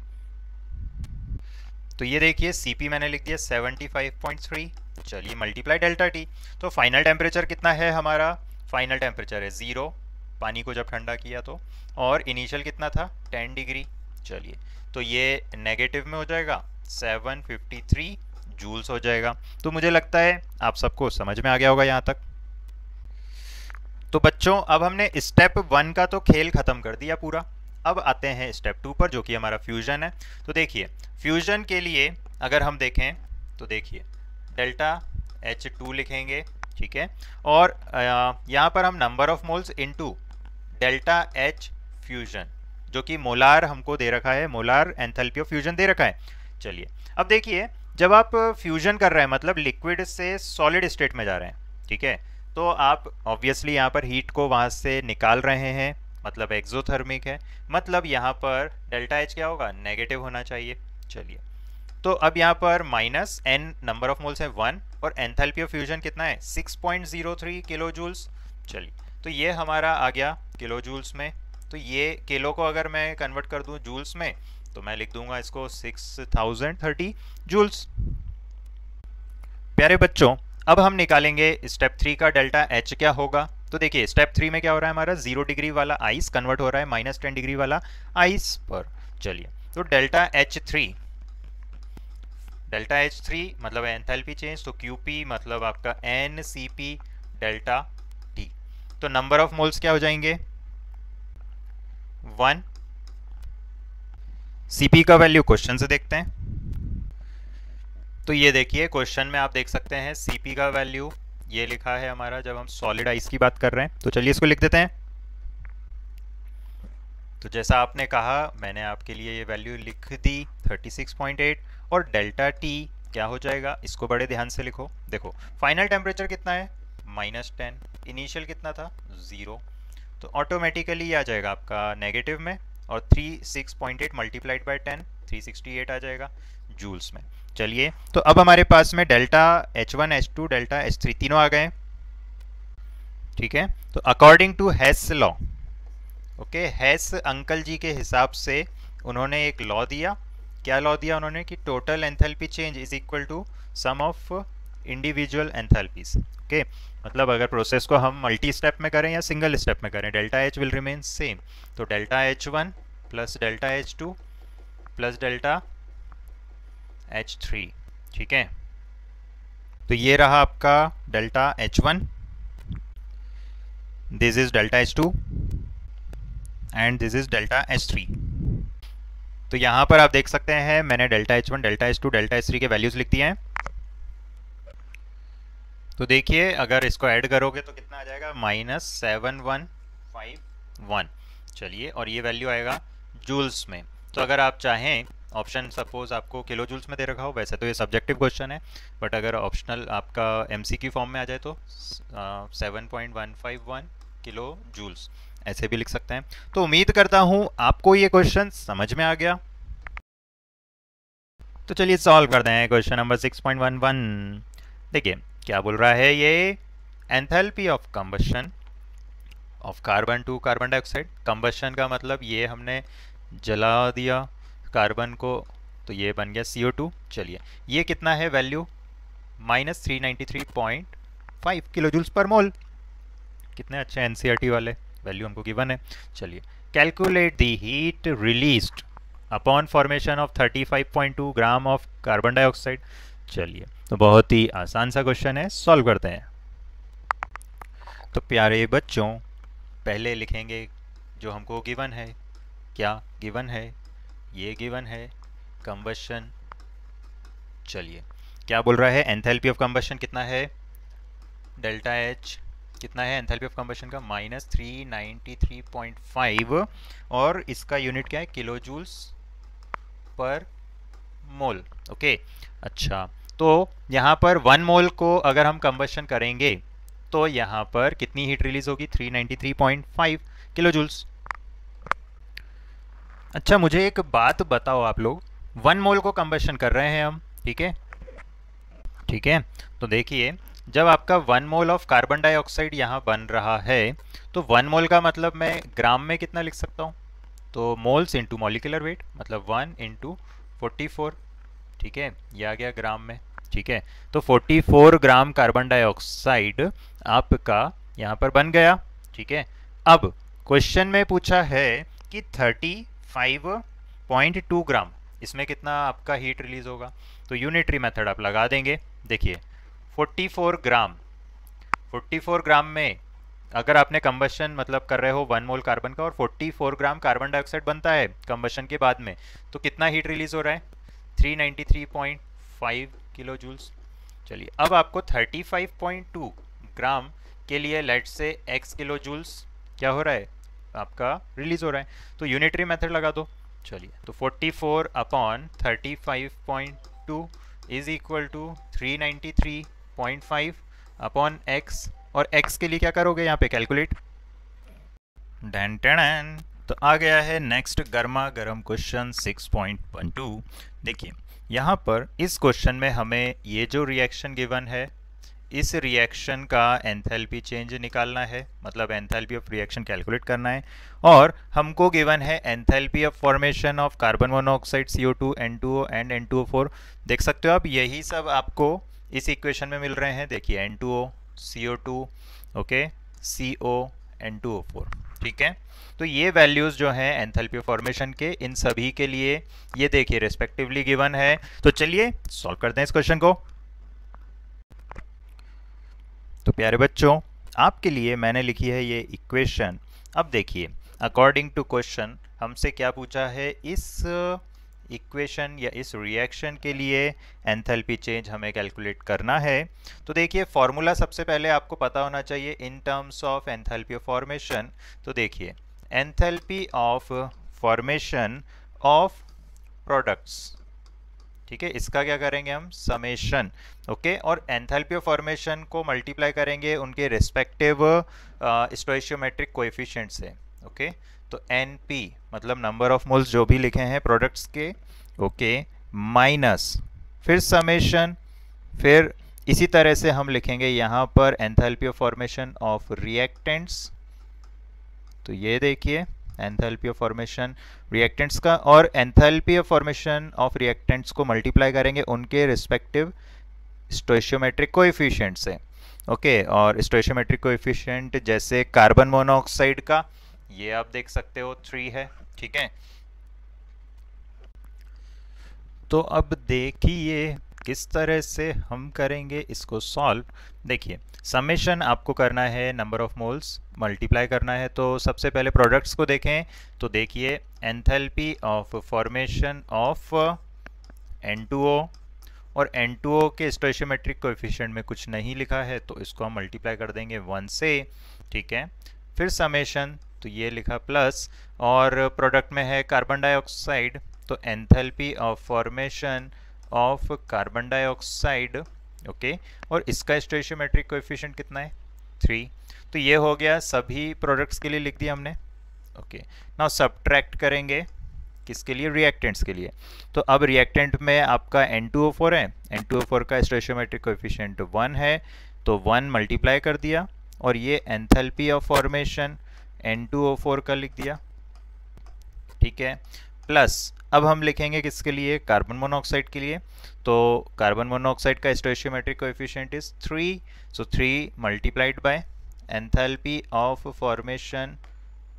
तो ये देखिए Cp मैंने लिख दिया 75.3। चलिए, मल्टीप्लाई डेल्टा T। तो फाइनल टेम्परेचर कितना है हमारा? फाइनल टेम्परेचर है 0 पानी को जब ठंडा किया तो, और इनिशियल कितना था? 10 डिग्री। चलिए, तो ये नेगेटिव में हो जाएगा 753 जूल्स हो जाएगा। तो मुझे लगता है आप सबको समझ में आ गया होगा यहाँ तक। तो बच्चों अब हमने स्टेप 1 का तो खेल खत्म कर दिया पूरा। अब आते हैं स्टेप 2 पर जो कि हमारा फ्यूजन है। तो देखिए फ्यूजन के लिए अगर हम देखें तो देखिए डेल्टा H2 लिखेंगे। ठीक है, और यहाँ पर हम number of moles into delta H fusion जो कि मोलार हमको दे रखा है, मोलार एंथैल्पी ऑफ फ्यूजन दे रखा है। चलिए, अब देखिए जब आप फ्यूजन कर रहे हैं मतलब लिक्विड से सॉलिड स्टेट में जा रहे हैं, ठीक है, तो आप ऑब्वियसली यहाँ पर हीट को वहाँ से निकाल रहे हैं, मतलब एक्सोथर्मिक है, मतलब यहाँ पर डेल्टा H क्या होगा? नेगेटिव होना चाहिए। चलिए, तो अब यहाँ पर -n नंबर ऑफ मोल्स है 1, और एंथैल्पी ऑफ फ्यूजन कितना है? 6.03 किलो जूल्स। चलिए, तो ये हमारा आ गया किलो जूल्स में। तो ये किलो को अगर मैं कन्वर्ट कर दूं जूल्स में तो मैं लिख दूंगा इसको 6030 जूल्स। प्यारे बच्चों, अब हम निकालेंगे स्टेप 3 का डेल्टा H क्या होगा। तो देखिए स्टेप 3 में क्या हो रहा है, हमारा 0 डिग्री वाला आइस कन्वर्ट हो रहा है -10 डिग्री वाला आइस पर। चलिए, तो डेल्टा H3 मतलब एंथैल्पी चेंज, तो QP मतलब आपका NCP डेल्टा T। तो नंबर ऑफ मोल्स क्या हो जाएंगे, 1। CP का वैल्यू क्वेश्चन से देखते हैं। तो ये देखिए क्वेश्चन में आप देख सकते हैं CP का वैल्यू ये लिखा है हमारा, जब हम सॉलिड आइस की बात कर रहे हैं। तो चलिए इसको लिख देते हैं। तो जैसा आपने कहा, मैंने आपके लिए ये वैल्यू लिख दी 36.8, और डेल्टा T क्या हो जाएगा, इसको बड़े ध्यान से लिखो। देखो फाइनल टेम्परेचर कितना है, -10, इनिशियल कितना था 0, तो ऑटोमेटिकली आ जाएगा आपका नेगेटिव में, और 36.8 मल्टीप्लाइड बाय 10 368 आ जाएगा जूल्स में। चलिए, तो अब हमारे पास में delta H1 H2 delta H3 तीनों आ गए। ठीक है, तो according to Hess law, okay, Hess uncle ji के हिसाब से उन्होंने एक लॉ दिया। क्या लॉ दिया उन्होंने, कि total enthalpy change is equal to sum of individual enthalpies. Okay, मतलब अगर प्रोसेस को हम मल्टी स्टेप में करें या सिंगल स्टेप में करें, delta H will remain same. तो delta H1 plus delta H2 plus delta H3। ठीक है, तो ये रहा आपका delta H1, this is delta H2 and this is delta H3। तो यहां पर आप देख सकते हैं मैंने delta H1 delta H2 delta H3 के वैल्यूज लिख दिए हैं। तो देखिए अगर इसको ऐड करोगे तो कितना आ जाएगा, -7151। चलिए, और ये वैल्यू आएगा जूल्स में। तो अगर आप चाहें, ऑप्शन सपोज आपको किलो जूल्स में दे रखा हो, वैसे तो ये सब्जेक्टिव क्वेश्चन है, बट अगर ऑप्शनल आपका MCQ फॉर्म में आ जाए तो 7.151 किलो जूल्स ऐसे भी लिख सकते हैं। तो उम्मीद करता हूं आपको ये क्वेश्चन समझ में आ गया। तो चलिए सॉल्व करते हैं क्वेश्चन नंबर 6.11। देखिए क्या बोल रहा है ये, enthalpy of combustion of carbon to carbon dioxide. Combustion का मतलब ये हमने जला दिया कार्बन को, तो ये बन गया CO2। चलिए, ये कितना है वैल्यू, -393.5 किलो जूल्स पर मोल। कितने अच्छे NCERT वाले, वैल्यू हमको गिवन है। चलिए, calculate the heat released upon formation of 35.2 gram of carbon dioxide. चलिए, तो बहुत ही आसान सा क्वेश्चन है, सॉल्व करते हैं। तो प्यारे बच्चों, पहले लिखेंगे जो हमको गिवन है। क्या गिवन है, ये गिवन है कंबशन। चलिए, क्या बोल रहा है, एंथैल्पी ऑफ कंबशन कितना है, डेल्टा H कितना है एंथैल्पी ऑफ कंबशन का, -393.5, और इसका यूनिट क्या है, kilo joules per mole. Okay, अच्छा, तो यहाँ पर 1 मोल को अगर हम कंबशन करेंगे तो यहाँ पर कितनी हीट रिलीज होगी, 393.5 किलो जूल्स। अच्छा, मुझे एक बात बताओ आप लोग, 1 मोल को कंबशन कर रहे हैं हम, ठीक है, ठीक है। तो देखिए, जब आपका 1 मोल ऑफ कार्बन डाइऑक्साइड यहाँ बन रहा है, तो 1 मोल का मतलब मैं ग्राम में कितना लिख सकता हूँ, तो मोल्स इंटू मॉलिक्यूलर वेट, मतलब 1 × 44। ठीक है, ये आ गया ग्राम में। ठीक है, तो 44 ग्राम कार्बन डाइऑक्साइड आपका यहाँ पर बन गया। ठीक है, अब क्वेश्चन में पूछा है कि 35.2 ग्राम, इसमें कितना आपका हीट रिलीज होगा, तो यूनिटरी मेथड आप लगा देंगे। देखिए 44 ग्राम में अगर आपने कंबशन मतलब कर रहे हो 1 मोल कार्बन का, और 44 ग्राम कार्बन डाइऑक्साइड बनता है कंबशन के बाद में, तो कितना हीट रिलीज हो रहा है, 393.5 किलो जूल्स। चलिए, अब आपको 35.2 ग्राम के लिए लेट से x किलो जूल्स क्या हो रहा है, आपका रिलीज हो रहा है, तो यूनिटरी मेथड लगा दो। चलिए, तो 44/35.2 is equal to 393.5 upon x, और x के लिए क्या करोगे यहाँ पे, कैलकुलेट। डन टन, तो आ गया है नेक्स्ट गर्मा गर्म क्वेश्चन 6.12। देखिए यहाँ पर इस क्वेश्चन में हमें ये जो रिएक्शन गिवन है, इस रिएक्शन का एंथैल्पी चेंज निकालना है, मतलब एंथैल्पी ऑफ रिएक्शन कैलकुलेट करना है, और हमको गिवन है enthalpy of formation of carbon monoxide CO2 N2O and N2O4। देख सकते हो आप, यही सब आपको इस इक्वेशन में मिल रहे हैं। देखिए N2O CO2, ओके, CON2O4। ठीक है, तो ये वैल्यूज जो हैं एंथैल्पी फॉर्मेशन के, इन सभी के लिए ये देखिए रिस्पेक्टिवली गिवन है। तो चलिए सॉल्व करते हैं इस क्वेश्चन को। तो प्यारे बच्चों, आपके लिए मैंने लिखी है ये इक्वेशन। अब देखिए, अकॉर्डिंग टू क्वेश्चन हमसे क्या पूछा है, इस इक्वेशन या इस रिएक्शन के लिए एंथैल्पी चेंज हमें कैलकुलेट करना है। तो देखिए, फॉर्मूला सबसे पहले आपको पता होना चाहिए in terms of enthalpy of formation. तो देखिए, enthalpy of formation of products, ठीक है, इसका क्या करेंगे हम, समेशन। ओके, और एंथैल्पी ऑफ फॉर्मेशन को मल्टीप्लाई करेंगे उनके रिस्पेक्टिव स्टोइशियोमेट्रिक कोएफिशिएंट से। ओके, तो NP मतलब नंबर ऑफ मोल्स जो भी लिखे हैं प्रोडक्ट्स के, ओके, माइनस फिर समेशन, फिर इसी तरह से हम लिखेंगे यहाँ पर enthalpy of formation of reactants. तो ये देखिए एंथैल्पी ऑफ फॉर्मेशन रिएक्टेंट्स का, और enthalpy of formation of reactants को मल्टीप्लाई करेंगे उनके रिस्पेक्टिव स्टोइशियोमेट्रिक कोएफिशिएंट से। ओके, और स्टोइशियोमेट्रिक कोएफिशिएंट जैसे कार्बन मोनोऑक्साइड का ये आप देख सकते हो 3 है। ठीक है, तो अब देखिए किस तरह से हम करेंगे इसको सॉल्व। देखिए, समेशन आपको करना है नंबर ऑफ मोल्स, मल्टीप्लाई करना है। तो सबसे पहले प्रोडक्ट्स को देखें, तो देखिए enthalpy of formation of N2O, और N2O के स्टोइशियोमेट्रिक कोएफिशिएंट में कुछ नहीं लिखा है, तो इसको हम मल्टीप्लाई कर देंगे 1 से। ठीक है, फिर समेशन, तो ये लिखा प्लस, और प्रोडक्ट में है कार्बन डाइऑक्साइड, तो enthalpy of formation of carbon dioxide. Okay, और इसका स्टोइशियोमेट्रिक कोएफिशिएंट कितना है, 3। तो ये हो गया, सभी प्रोडक्ट्स के लिए लिख दिया हमने। ओके, नाउ सब्ट्रैक्ट करेंगे किसके लिए, रिएक्टेंट्स के लिए। तो अब रिएक्टेंट में आपका N2O4 है, N2O4 का स्टोइशियोमेट्रिक कोएफिशिएंट 1 है, तो 1 मल्टीप्लाई कर दिया, और ये एंथैल्पी ऑफ फॉर्मेशन N2O4 का लिख दिया। ठीक है, प्लस अब हम लिखेंगे किसके लिए, कार्बन मोनोऑक्साइड के लिए। तो कार्बन मोनोऑक्साइड का स्टोइशियोमेट्रिक coefficient is 3, so 3 multiplied by enthalpy of formation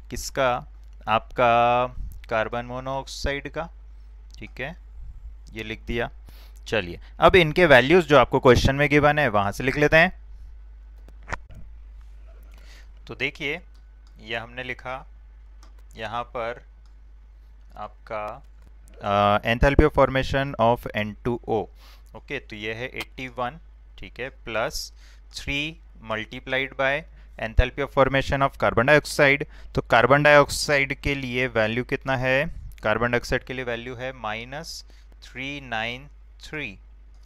किसका, आपका कार्बन मोनोऑक्साइड का। ठीक है, ये लिख दिया। चलिए, अब इनके वैल्यूज जो आपको क्वेश्चन में गिवन है वहां से लिख लेते हैं। तो देखिए, ये हमने लिखा यहाँ पर आपका enthalpy of formation of N2O। Okay, तो ये है 81। ठीक है, plus 3 multiplied by enthalpy of formation of carbon dioxide. तो कार्बन डाइऑक्साइड के लिए वैल्यू कितना है, कार्बन डाइऑक्साइड के लिए वैल्यू है -393।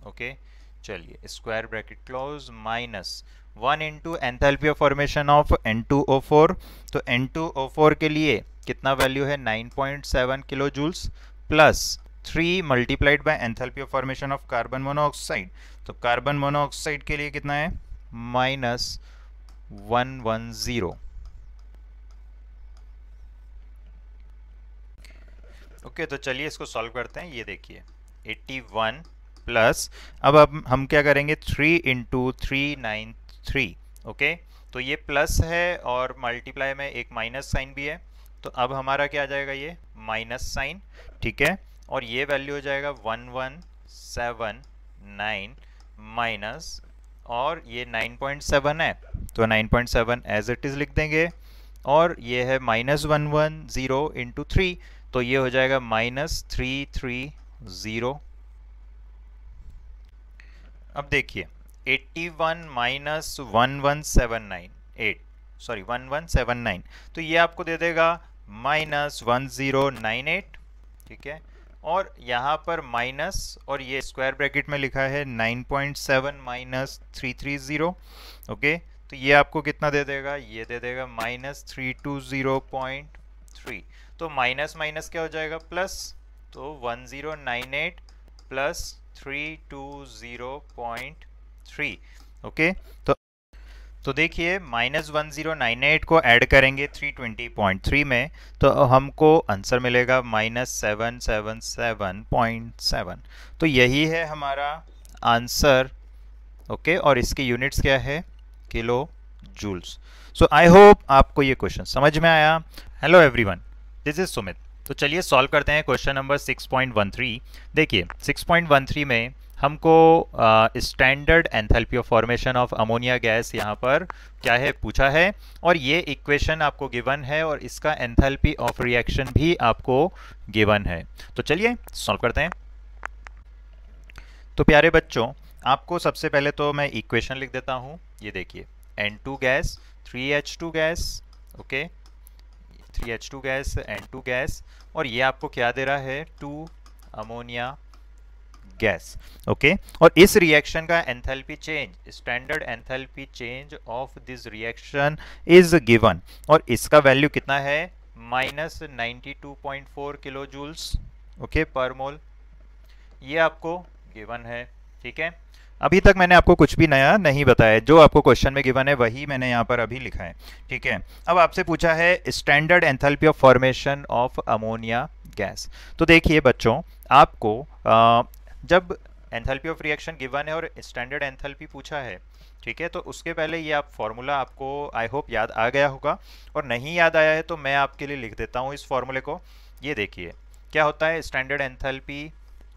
ओके, चलिए square bracket close, minus 1 into enthalpy of formation of N2O4। तो N2O4 के लिए कितना वैल्यू है, 9.7 kilo joules, plus 3 multiplied by enthalpy of formation of carbon monoxide. तो कार्बन मोनोऑक्साइड के लिए कितना है, -110। ओके, तो चलिए इसको सॉल्व करते हैं। ये देखिए 81 प्लस, अब हम क्या करेंगे, 3 इंटू 393। ओके, तो ये प्लस है और मल्टीप्लाई में एक माइनस साइन भी है, तो अब हमारा क्या आ जाएगा, ये माइनस साइन। ठीक है, और ये वैल्यू हो जाएगा 1179 माइनस, और ये 9.7 है, तो 9.7 एज इट इज़ लिख देंगे, और ये है -110 इंटू 3, तो ये हो जाएगा -330। अब देखिए 81 माइनस 1179, तो ये आपको दे देगा -1098। ठीक है, और यहाँ पर माइनस, और ये स्क्वायर ब्रैकेट में लिखा है 9.7 माइनस 330। ओके, तो ये आपको कितना दे देगा, ये दे देगा -320.3। तो माइनस माइनस क्या हो जाएगा, प्लस, तो 1098 प्लस 320.3। ओके, तो देखिए -1098 को ऐड करेंगे 320.3 में, तो हमको आंसर मिलेगा -777.7। तो यही है हमारा आंसर। ओके, और इसकी यूनिट्स क्या है, kilo joules. So I hope आपको ये क्वेश्चन समझ में आया। Hello everyone, this is Sumit. तो चलिए सॉल्व करते हैं क्वेश्चन नंबर 6.13। देखिए 6.13 में हमको standard enthalpy of formation of ammonia gas यहाँ पर क्या है पूछा है, और ये इक्वेशन आपको गिवन है और इसका एंथैल्पी ऑफ रिएक्शन भी आपको गिवन है। तो चलिए सॉल्व करते हैं। तो प्यारे बच्चों, आपको सबसे पहले तो मैं इक्वेशन लिख देता हूँ। ये देखिए N2 gas 3H2 gas, okay 3H2 gas N2 gas, और ये आपको क्या दे रहा है 2 अमोनिया गैस, ओके। और इस रिएक्शन का enthalpy change, standard enthalpy change of this reaction is given, और इसका वैल्यू कितना है -92.4 किलो जूल्स, ओके पर मोल। ये आपको गिवन है, ठीक है। अभी तक मैंने आपको कुछ भी नया नहीं बताया, जो आपको क्वेश्चन में गिवन है वही मैंने यहाँ पर अभी लिखा है, ठीक है। अब आपसे पूछा है standard enthalpy of formation of ammonia gas. तो देखिए बच्चों, आपको जब एंथैल्पी ऑफ रिएक्शन गिवन है और स्टैंडर्ड एंथैल्पी पूछा है, ठीक है, तो उसके पहले ये आप फॉर्मूला आपको आई होप याद आ गया होगा, और नहीं याद आया है तो मैं आपके लिए लिख देता हूँ इस फॉर्मूले को। ये देखिए क्या होता है स्टैंडर्ड एंथैल्पी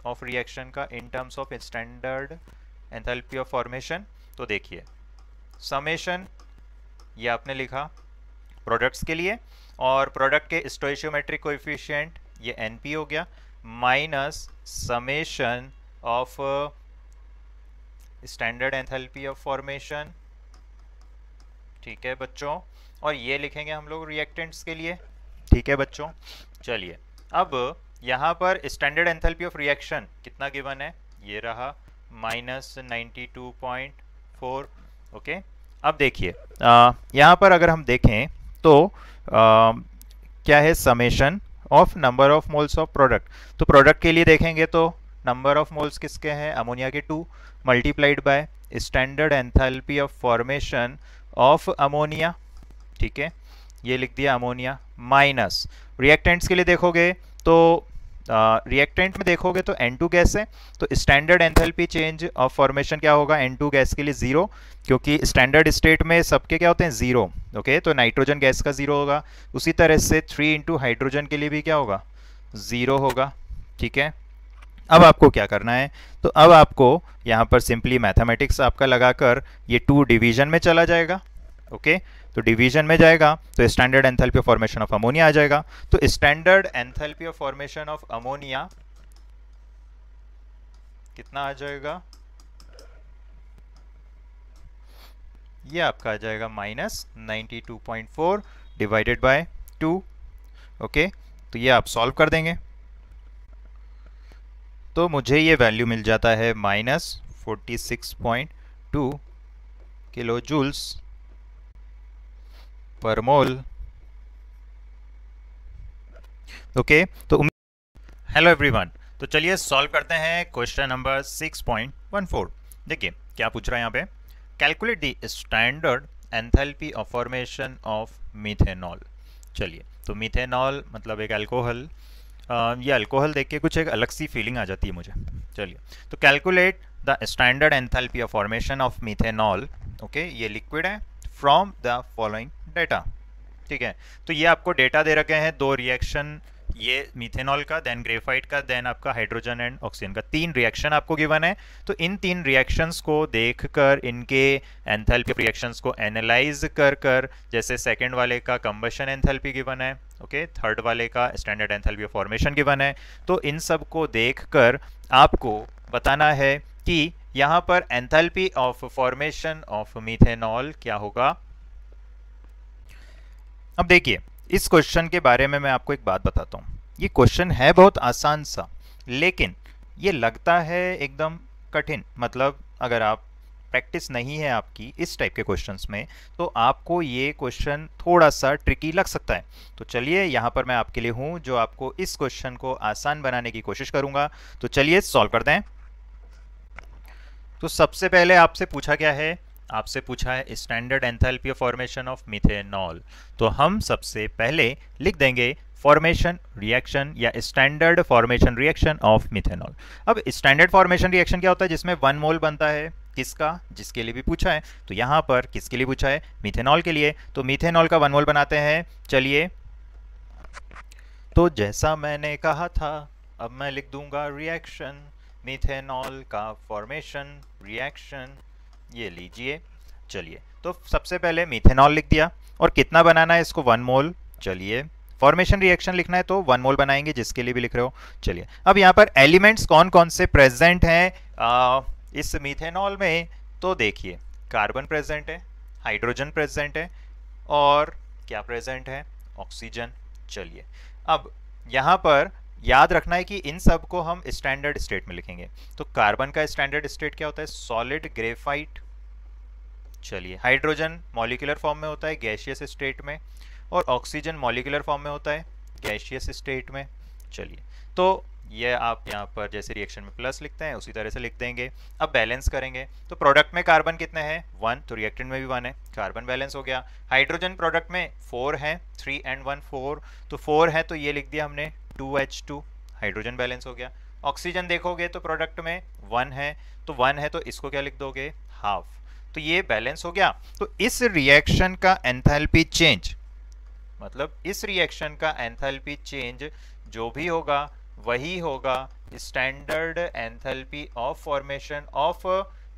ऑफ रिएक्शन का in terms of standard enthalpy of formation. तो देखिए समेशन, ये आपने लिखा प्रोडक्ट्स के लिए, और प्रोडक्ट के स्टोइशियोमेट्रिक कोएफिशिएंट ये NP हो गया, minus summation of standard enthalpy of formation, ठीक है बच्चों, और ये लिखेंगे हम लोग रिएक्टेंट्स के लिए, ठीक है बच्चों। चलिए अब यहाँ पर स्टैंडर्ड एंथैल्पी ऑफ रिएक्शन कितना गिवन है, ये रहा -92.4, ओके। अब देखिए यहाँ पर अगर हम देखें तो क्या है summation of number of moles of product. तो प्रोडक्ट के लिए देखेंगे तो नंबर ऑफ मोल्स किसके हैं, अमोनिया के 2, multiplied by standard enthalpy of formation of ammonia, ठीक है, ये लिख दिया अमोनिया, माइनस रिएक्टेंट्स के लिए देखोगे तो रिएक्टेंट में देखोगे तो N2 गैस है, तो standard enthalpy change of formation क्या होगा N2 गैस के लिए 0, क्योंकि स्टैंडर्ड स्टेट में सबके क्या होते हैं 0, ओके। तो नाइट्रोजन गैस का 0 होगा, उसी तरह से 3 इंटू हाइड्रोजन के लिए भी क्या होगा 0 होगा, ठीक है। अब आपको क्या करना है, तो अब आपको यहाँ पर सिंपली मैथमेटिक्स आपका लगाकर ये 2 डिवीजन में चला जाएगा, ओके। तो डिवीजन में जाएगा तो standard enthalpy of formation of ammonia आ जाएगा। तो standard enthalpy of formation of ammonia कितना आ जाएगा, ये आपका आ जाएगा -92.4 डिवाइडेड बाय 2, ओके। तो ये आप सॉल्व कर देंगे तो मुझे ये वैल्यू मिल जाता है -46.2 kilo joules per mole, okay. तो हेलो एवरीवन, तो चलिए सॉल्व करते हैं क्वेश्चन नंबर 6.14। देखिए क्या पूछ रहा है यहाँ पे, calculate the standard enthalpy of formation of methanol. चलिए तो मीथेनॉल मतलब एक अल्कोहल, ये अल्कोहल देख के कुछ एक अलग सी फीलिंग आ जाती है मुझे। चलिए तो calculate the standard enthalpy of formation of methanol, okay, ये लिक्विड है, फ्रॉम द फॉलोइंग डेटा, ठीक है। तो ये आपको डेटा दे रखे हैं 2 रिएक्शन, ये मीथेनॉल का, देन ग्रेफाइट का, देन आपका हाइड्रोजन एंड ऑक्सीजन का, 3 रिएक्शन आपको गिवन है। तो इन 3 रिएक्शंस को देखकर इनके एंथैल्पी रिएक्शंस को एनालाइज कर जैसे सेकंड वाले का कंबशन एंथैल्पी गिवन है, ओके, थर्ड वाले का standard enthalpy of formation given है, तो इन सब को देखकर आपको बताना है कि यहाँ पर enthalpy of formation of methanol क्या होगा। अब देखिए इस क्वेश्चन के बारे में मैं आपको एक बात बताता हूँ। ये क्वेश्चन है बहुत आसान सा, लेकिन ये लगता है एकदम कठिन, मतलब अगर आप प्रैक्टिस नहीं है आपकी इस टाइप के क्वेश्चंस में तो आपको ये क्वेश्चन थोड़ा सा ट्रिकी लग सकता है। तो चलिए यहाँ पर मैं आपके लिए हूँ जो आपको इस क्वेश्चन को आसान बनाने की कोशिश करूँगा। तो चलिए सॉल्व करते हैं। तो सबसे पहले आपसे पूछा क्या है, आपसे पूछा है standard enthalpy of formation of methanol. तो हम सबसे पहले लिख देंगे फॉर्मेशन रिएक्शन या standard formation reaction of methanol. अब स्टैंडर्ड फॉर्मेशन रिएक्शन क्या होता है, जिसमें 1 मोल बनता है किसका, जिसके लिए भी पूछा है। तो यहाँ पर किसके लिए पूछा है, मीथेनॉल के लिए। तो मीथेनॉल का 1 मोल बनाते हैं। चलिए, तो जैसा मैंने कहा था, अब मैं लिख दूंगा रिएक्शन, मीथेनॉल का फॉर्मेशन रिएक्शन, ये लीजिए। चलिए, तो सबसे पहले मीथेनॉल लिख दिया, और कितना बनाना है इसको, 1 मोल। चलिए, फॉर्मेशन रिएक्शन लिखना है तो 1 मोल बनाएंगे, जिसके लिए भी लिख रहे हो। चलिए, अब यहाँ पर एलिमेंट्स कौन कौन से प्रेजेंट हैं इस मीथेनॉल में, तो देखिए कार्बन प्रेजेंट है, हाइड्रोजन प्रेजेंट है, और क्या प्रेजेंट है, ऑक्सीजन। चलिए, अब यहाँ पर याद रखना है कि इन सब को हम स्टैंडर्ड स्टेट में लिखेंगे। तो कार्बन का स्टैंडर्ड स्टेट क्या होता है, सॉलिड ग्रेफाइट। चलिए, हाइड्रोजन मॉलिक्यूलर फॉर्म में होता है गैसियस स्टेट में, और ऑक्सीजन मॉलिक्यूलर फॉर्म में होता है गैसियस स्टेट में। चलिए, तो ये आप यहाँ पर जैसे रिएक्शन में प्लस लिखते हैं उसी तरह से लिख देंगे। अब बैलेंस करेंगे, तो प्रोडक्ट में कार्बन कितने हैं, 1, तो रिएक्टेंट में भी 1 है, कार्बन बैलेंस हो गया। हाइड्रोजन प्रोडक्ट में 4 है, 3 and 1 4, तो 4 है तो ये लिख दिया हमने 2H2, हाइड्रोजन बैलेंस हो गया। ऑक्सीजन देखोगे तो प्रोडक्ट में 1 है, तो 1 है तो इसको क्या लिख दोगे, हाफ, तो ये बैलेंस हो गया। तो इस रिएक्शन का एंथैल्पी चेंज, मतलब इस रिएक्शन का एंथैल्पी चेंज जो भी होगा वही होगा standard enthalpy of formation of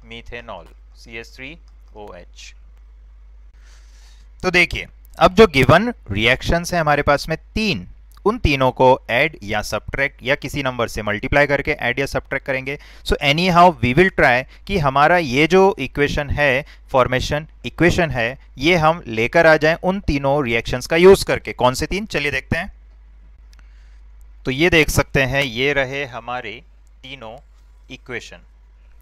methanol CH3OH। तो देखिए, अब जो गिवन रिएक्शंस है हमारे पास में 3, उन तीनों को ऐड या सब्ट्रैक्ट या किसी नंबर से मल्टीप्लाई करके ऐड या सब्ट्रैक्ट करेंगे। So anyhow we will try कि हमारा ये जो इक्वेशन है, फॉर्मेशन इक्वेशन है, ये हम लेकर आ जाएं उन तीनों रिएक्शंस का यूज करके। कौन से 3, चलिए देखते हैं। तो ये देख सकते हैं, ये रहे हमारे तीनों इक्वेशन।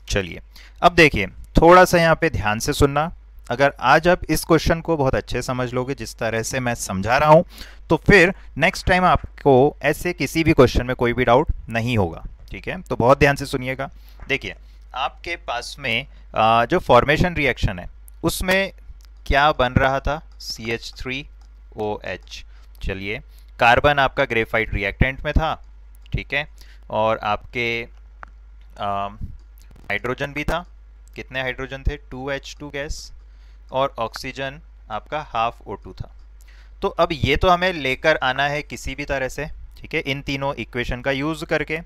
चलिए, अब देखिए, थोड़ा सा यहाँ पे ध्यान से सुनना। अगर आज आप इस क्वेश्चन को बहुत अच्छे समझ लोगे जिस तरह से मैं समझा रहा हूं, तो फिर नेक्स्ट टाइम आपको ऐसे किसी भी क्वेश्चन में कोई भी डाउट नहीं होगा। ठीक है, तो बहुत ध्यान से सुनिएगा। देखिए, आपके पास में जो फॉर्मेशन रिएक्शन है उसमें क्या बन रहा था, CH3OH। चलिए, कार्बन आपका ग्रेफाइट रिएक्टेंट में था, ठीक है, और आपके हाइड्रोजन भी था। कितने हाइड्रोजन थे, 2H2 गैस, और ऑक्सीजन आपका हाफ O2 था। तो अब ये तो हमें लेकर आना है किसी भी तरह से, ठीक है, इन तीनों इक्वेशन का यूज करके।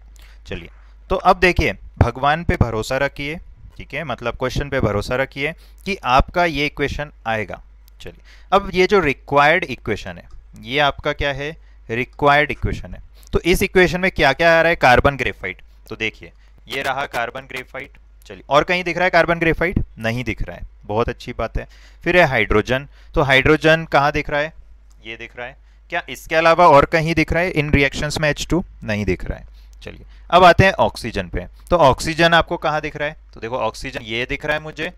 चलिए, तो अब देखिए, भगवान पे भरोसा रखिए, ठीक है, मतलब क्वेश्चन पे भरोसा रखिए कि आपका ये इक्वेशन आएगा। चलिए, अब ये जो रिक्वायर्ड इक्वेशन है, ये आपका क्या है, रिक्वायर्ड इक्वेशन है। तो इस इक्वेशन में क्या क्या आ रहा है, कार्बन ग्रेफाइट। तो देखिए, ये रहा कार्बन ग्रेफाइट। चलिए, और कहीं दिख रहा है कार्बन ग्रेफाइट, नहीं दिख रहा है, बहुत अच्छी बात है। फिर है हाइड्रोजन, तो हाइड्रोजन कहाँ दिख रहा है, ये दिख रहा है। क्या इसके अलावा और कहीं दिख रहा है इन रिएक्शंस में, H2 नहीं दिख रहा है। चलिए, अब आते हैं ऑक्सीजन पे। तो ऑक्सीजन आपको कहाँ दिख रहा है, तो देखो ऑक्सीजन ये दिख रहा है मुझे,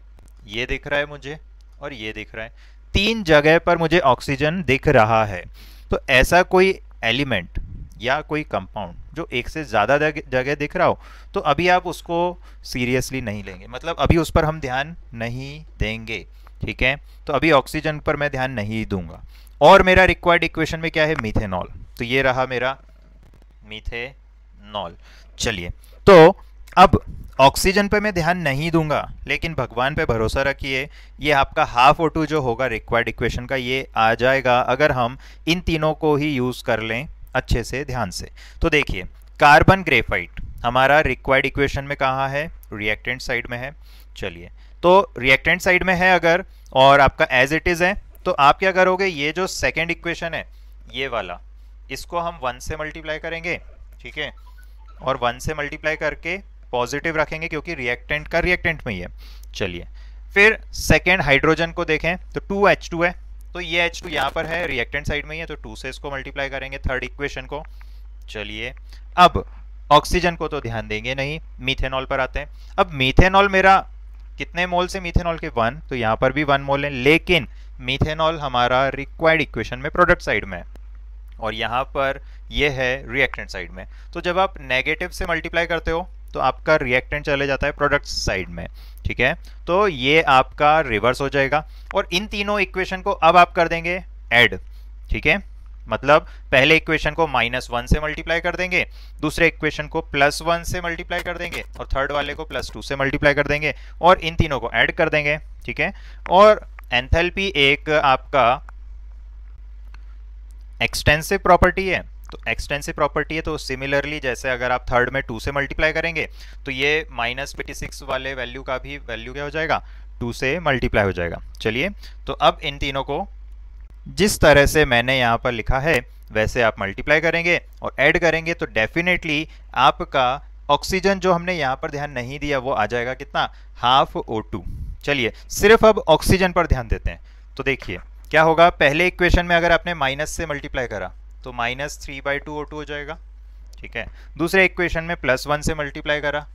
ये दिख रहा है मुझे, और ये दिख रहा है। 3 जगह पर मुझे ऑक्सीजन दिख रहा है। तो ऐसा कोई एलिमेंट या कोई कंपाउंड जो एक से ज़्यादा जगह दिख रहा हो, तो अभी आप उसको सीरियसली नहीं लेंगे, मतलब अभी उस पर हम ध्यान नहीं देंगे। ठीक है, तो अभी ऑक्सीजन पर मैं ध्यान नहीं दूंगा। और मेरा रिक्वायर्ड इक्वेशन में क्या है, मीथेनॉल। तो ये रहा मेरा मीथेनॉल। चलिए, तो अब ऑक्सीजन पे मैं ध्यान नहीं दूंगा, लेकिन भगवान पे भरोसा रखिए, ये आपका हाफ O2 जो होगा रिक्वायर्ड इक्वेशन का, ये आ जाएगा अगर हम इन तीनों को ही यूज कर लें अच्छे से, ध्यान से। तो देखिए, कार्बन ग्रेफाइट हमारा रिक्वायर्ड इक्वेशन में कहाँ है, रिएक्टेंट साइड में है। चलिए, तो रिएक्टेंट साइड में है अगर, और आपका एज इट इज है, तो आप क्या करोगे, ये जो सेकेंड इक्वेशन है ये वाला, इसको हम 1 से मल्टीप्लाई करेंगे, ठीक है, और 1 से मल्टीप्लाई करके पॉजिटिव रखेंगे क्योंकि रिएक्टेंट का रिएक्टेंट में ही है। चलिए, फिर सेकेंड हाइड्रोजन को देखें तो 2H2 है, तो ये H2 यहाँ पर है, रिएक्टेंट साइड में ही है, तो 2 से इसको मल्टीप्लाई करेंगे थर्ड इक्वेशन को। चलिए, अब ऑक्सीजन को तो ध्यान देंगे नहीं, मीथेनॉल पर आते हैं। अब मीथेनॉल मेरा कितने मोल से, मीथेनॉल के 1, तो यहाँ पर भी 1 मोल है, लेकिन मीथेनॉल हमारा रिक्वायर्ड इक्वेशन में प्रोडक्ट साइड में है, और यहाँ पर ये है रिएक्टेंट साइड में। तो जब आप नेगेटिव से मल्टीप्लाई करते हो तो आपका रिएक्टेंट चले जाता है प्रोडक्ट साइड में, ठीक है, तो ये आपका रिवर्स हो जाएगा। और इन तीनों इक्वेशन को अब आप कर देंगे ऐड, ठीक है, मतलब पहले इक्वेशन को -1 से मल्टीप्लाई कर देंगे, दूसरे इक्वेशन को +1 से मल्टीप्लाई कर देंगे और थर्ड वाले को +2 से मल्टीप्लाई कर देंगे और इन तीनों को ऐड कर देंगे, ठीक है। और एंथैल्पी एक आपका एक्सटेंसिव प्रॉपर्टी है, तो एक्सटेंसिव प्रॉपर्टी है तो सिमिलरली जैसे अगर आप थर्ड में 2 से मल्टीप्लाई करेंगे तो ये -56 वाले वैल्यू का भी वैल्यू क्या हो जाएगा, 2 से मल्टीप्लाई हो जाएगा। चलिए, तो अब इन तीनों को जिस तरह से मैंने यहाँ पर लिखा है वैसे आप मल्टीप्लाई करेंगे और ऐड करेंगे तो डेफिनेटली आपका ऑक्सीजन जो हमने यहाँ पर ध्यान नहीं दिया वो आ जाएगा कितना, हाफ O2। चलिए सिर्फ अब ऑक्सीजन पर ध्यान देते हैं। तो देखिए क्या होगा, पहले इक्वेशन में अगर आपने माइनस से मल्टीप्लाई करा तो -3/2 O2 हो जाएगा, ठीक है। दूसरे इक्वेशन में +1 से मल्टीप्लाई करा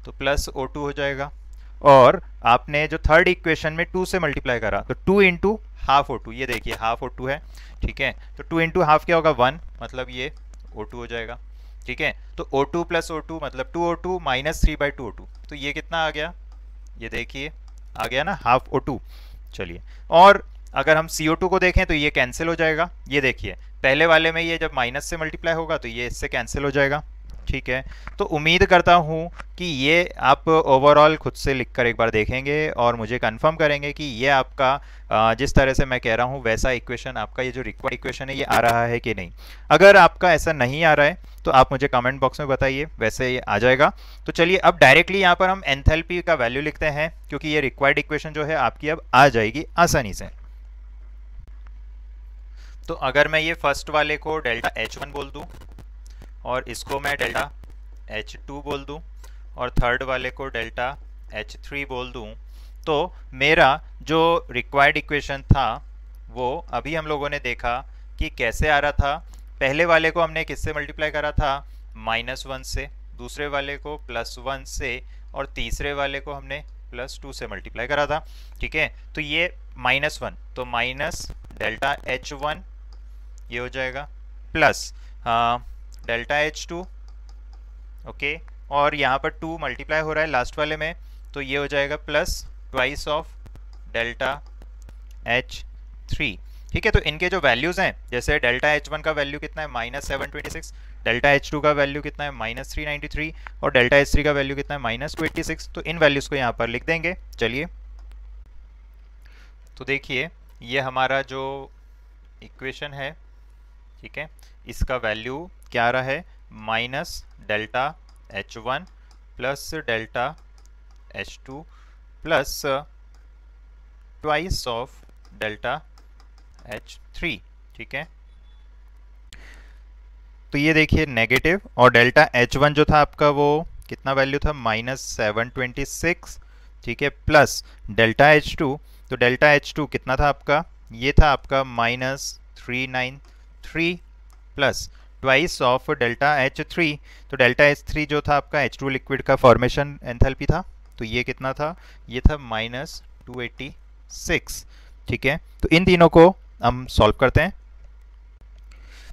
तो +O2 हो जाएगा और आपने जो थर्ड इक्वेशन में 2 से मल्टीप्लाई करा तो 2 इंटू हाफ O2, ये देखिए हाफ O2 है, ठीक है। तो 2 इंटू हाफ क्या होगा, 1, मतलब ये O2 हो जाएगा, ठीक है। तो O2 + O2 मतलब 2O2 -3/2 O2, तो ये कितना आ गया, ये देखिए आ गया ना, हाफ O2। चलिए, और अगर हम CO2 को देखें तो ये कैंसिल हो जाएगा, ये देखिए पहले वाले में ये जब माइनस से मल्टीप्लाई होगा तो ये इससे कैंसिल हो जाएगा, ठीक है। तो उम्मीद करता हूँ कि ये आप ओवरऑल खुद से लिखकर एक बार देखेंगे और मुझे कंफर्म करेंगे कि ये आपका जिस तरह से मैं कह रहा हूँ वैसा इक्वेशन, आपका ये जो रिक्वायर्ड इक्वेशन है ये आ रहा है कि नहीं। अगर आपका ऐसा नहीं आ रहा है तो आप मुझे कमेंट बॉक्स में बताइए, वैसे ये आ जाएगा। तो चलिए अब डायरेक्टली यहाँ पर हम एंथैल्पी का वैल्यू लिखते हैं क्योंकि ये रिक्वायर्ड इक्वेशन जो है आपकी अब आ जाएगी आसानी से। तो अगर मैं ये फर्स्ट वाले को डेल्टा H1 बोल दूँ और इसको मैं डेल्टा H2 बोल दूं और थर्ड वाले को डेल्टा H3 बोल दूं, तो मेरा जो रिक्वायर्ड इक्वेशन था वो अभी हम लोगों ने देखा कि कैसे आ रहा था। पहले वाले को हमने किससे मल्टीप्लाई करा था, -1 से, दूसरे वाले को +1 से और तीसरे वाले को हमने +2 से मल्टीप्लाई करा था, ठीक है। तो ये -1 तो माइनस डेल्टा H1 ये हो जाएगा प्लस डेल्टा H2, ओके। और यहाँ पर 2 मल्टीप्लाई हो रहा है लास्ट वाले में तो ये हो जाएगा plus twice of delta H3, ठीक है। तो इनके जो वैल्यूज़ हैं, जैसे डेल्टा H1 का वैल्यू कितना है -726, डेल्टा H2 का वैल्यू कितना है -393 और डेल्टा H3 का वैल्यू कितना है -286। तो इन वैल्यूज़ को यहाँ पर लिख देंगे। चलिए, तो देखिए ये हमारा जो इक्वेशन है, ठीक है, इसका वैल्यू क्या आ रहा है, minus delta H1 plus delta H2 plus twice of delta H3, ठीक है। तो ये देखिए नेगेटिव, और डेल्टा H1 जो था आपका वो कितना वैल्यू था, -726, ठीक है, प्लस डेल्टा H2, तो डेल्टा H2 कितना था आपका, ये था आपका -393 plus twice of delta H3, तो डेल्टा H3 जो था आपका H2 लिक्विड का फॉर्मेशन एंथैल्पी था, तो ये कितना था, ये था -286, ठीक है। तो इन तीनों को हम सॉल्व करते हैं।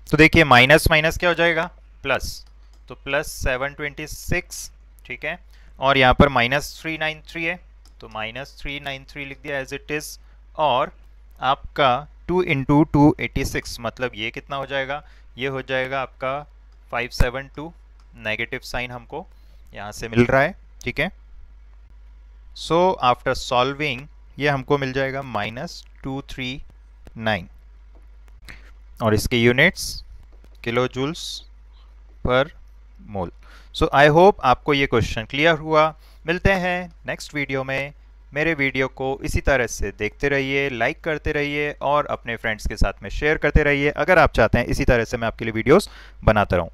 तो देखिए माइनस माइनस क्या हो जाएगा, प्लस, तो +726, ठीक है, और यहाँ पर -393 है तो -393 लिख दिया एज इट इज़, और आपका 2 इंटू 286 मतलब ये कितना हो जाएगा, ये हो जाएगा आपका 572, नेगेटिव साइन हमको यहाँ से मिल रहा है, ठीक है। सो आफ्टर सॉल्विंग ये हमको मिल जाएगा -239 और इसके units kilo joules per mole. So I hope आपको ये क्वेश्चन क्लियर हुआ। मिलते हैं नेक्स्ट वीडियो में। मेरे वीडियो को इसी तरह से देखते रहिए, लाइक करते रहिए और अपने फ्रेंड्स के साथ में शेयर करते रहिए अगर आप चाहते हैं इसी तरह से मैं आपके लिए वीडियोस बनाता रहूं।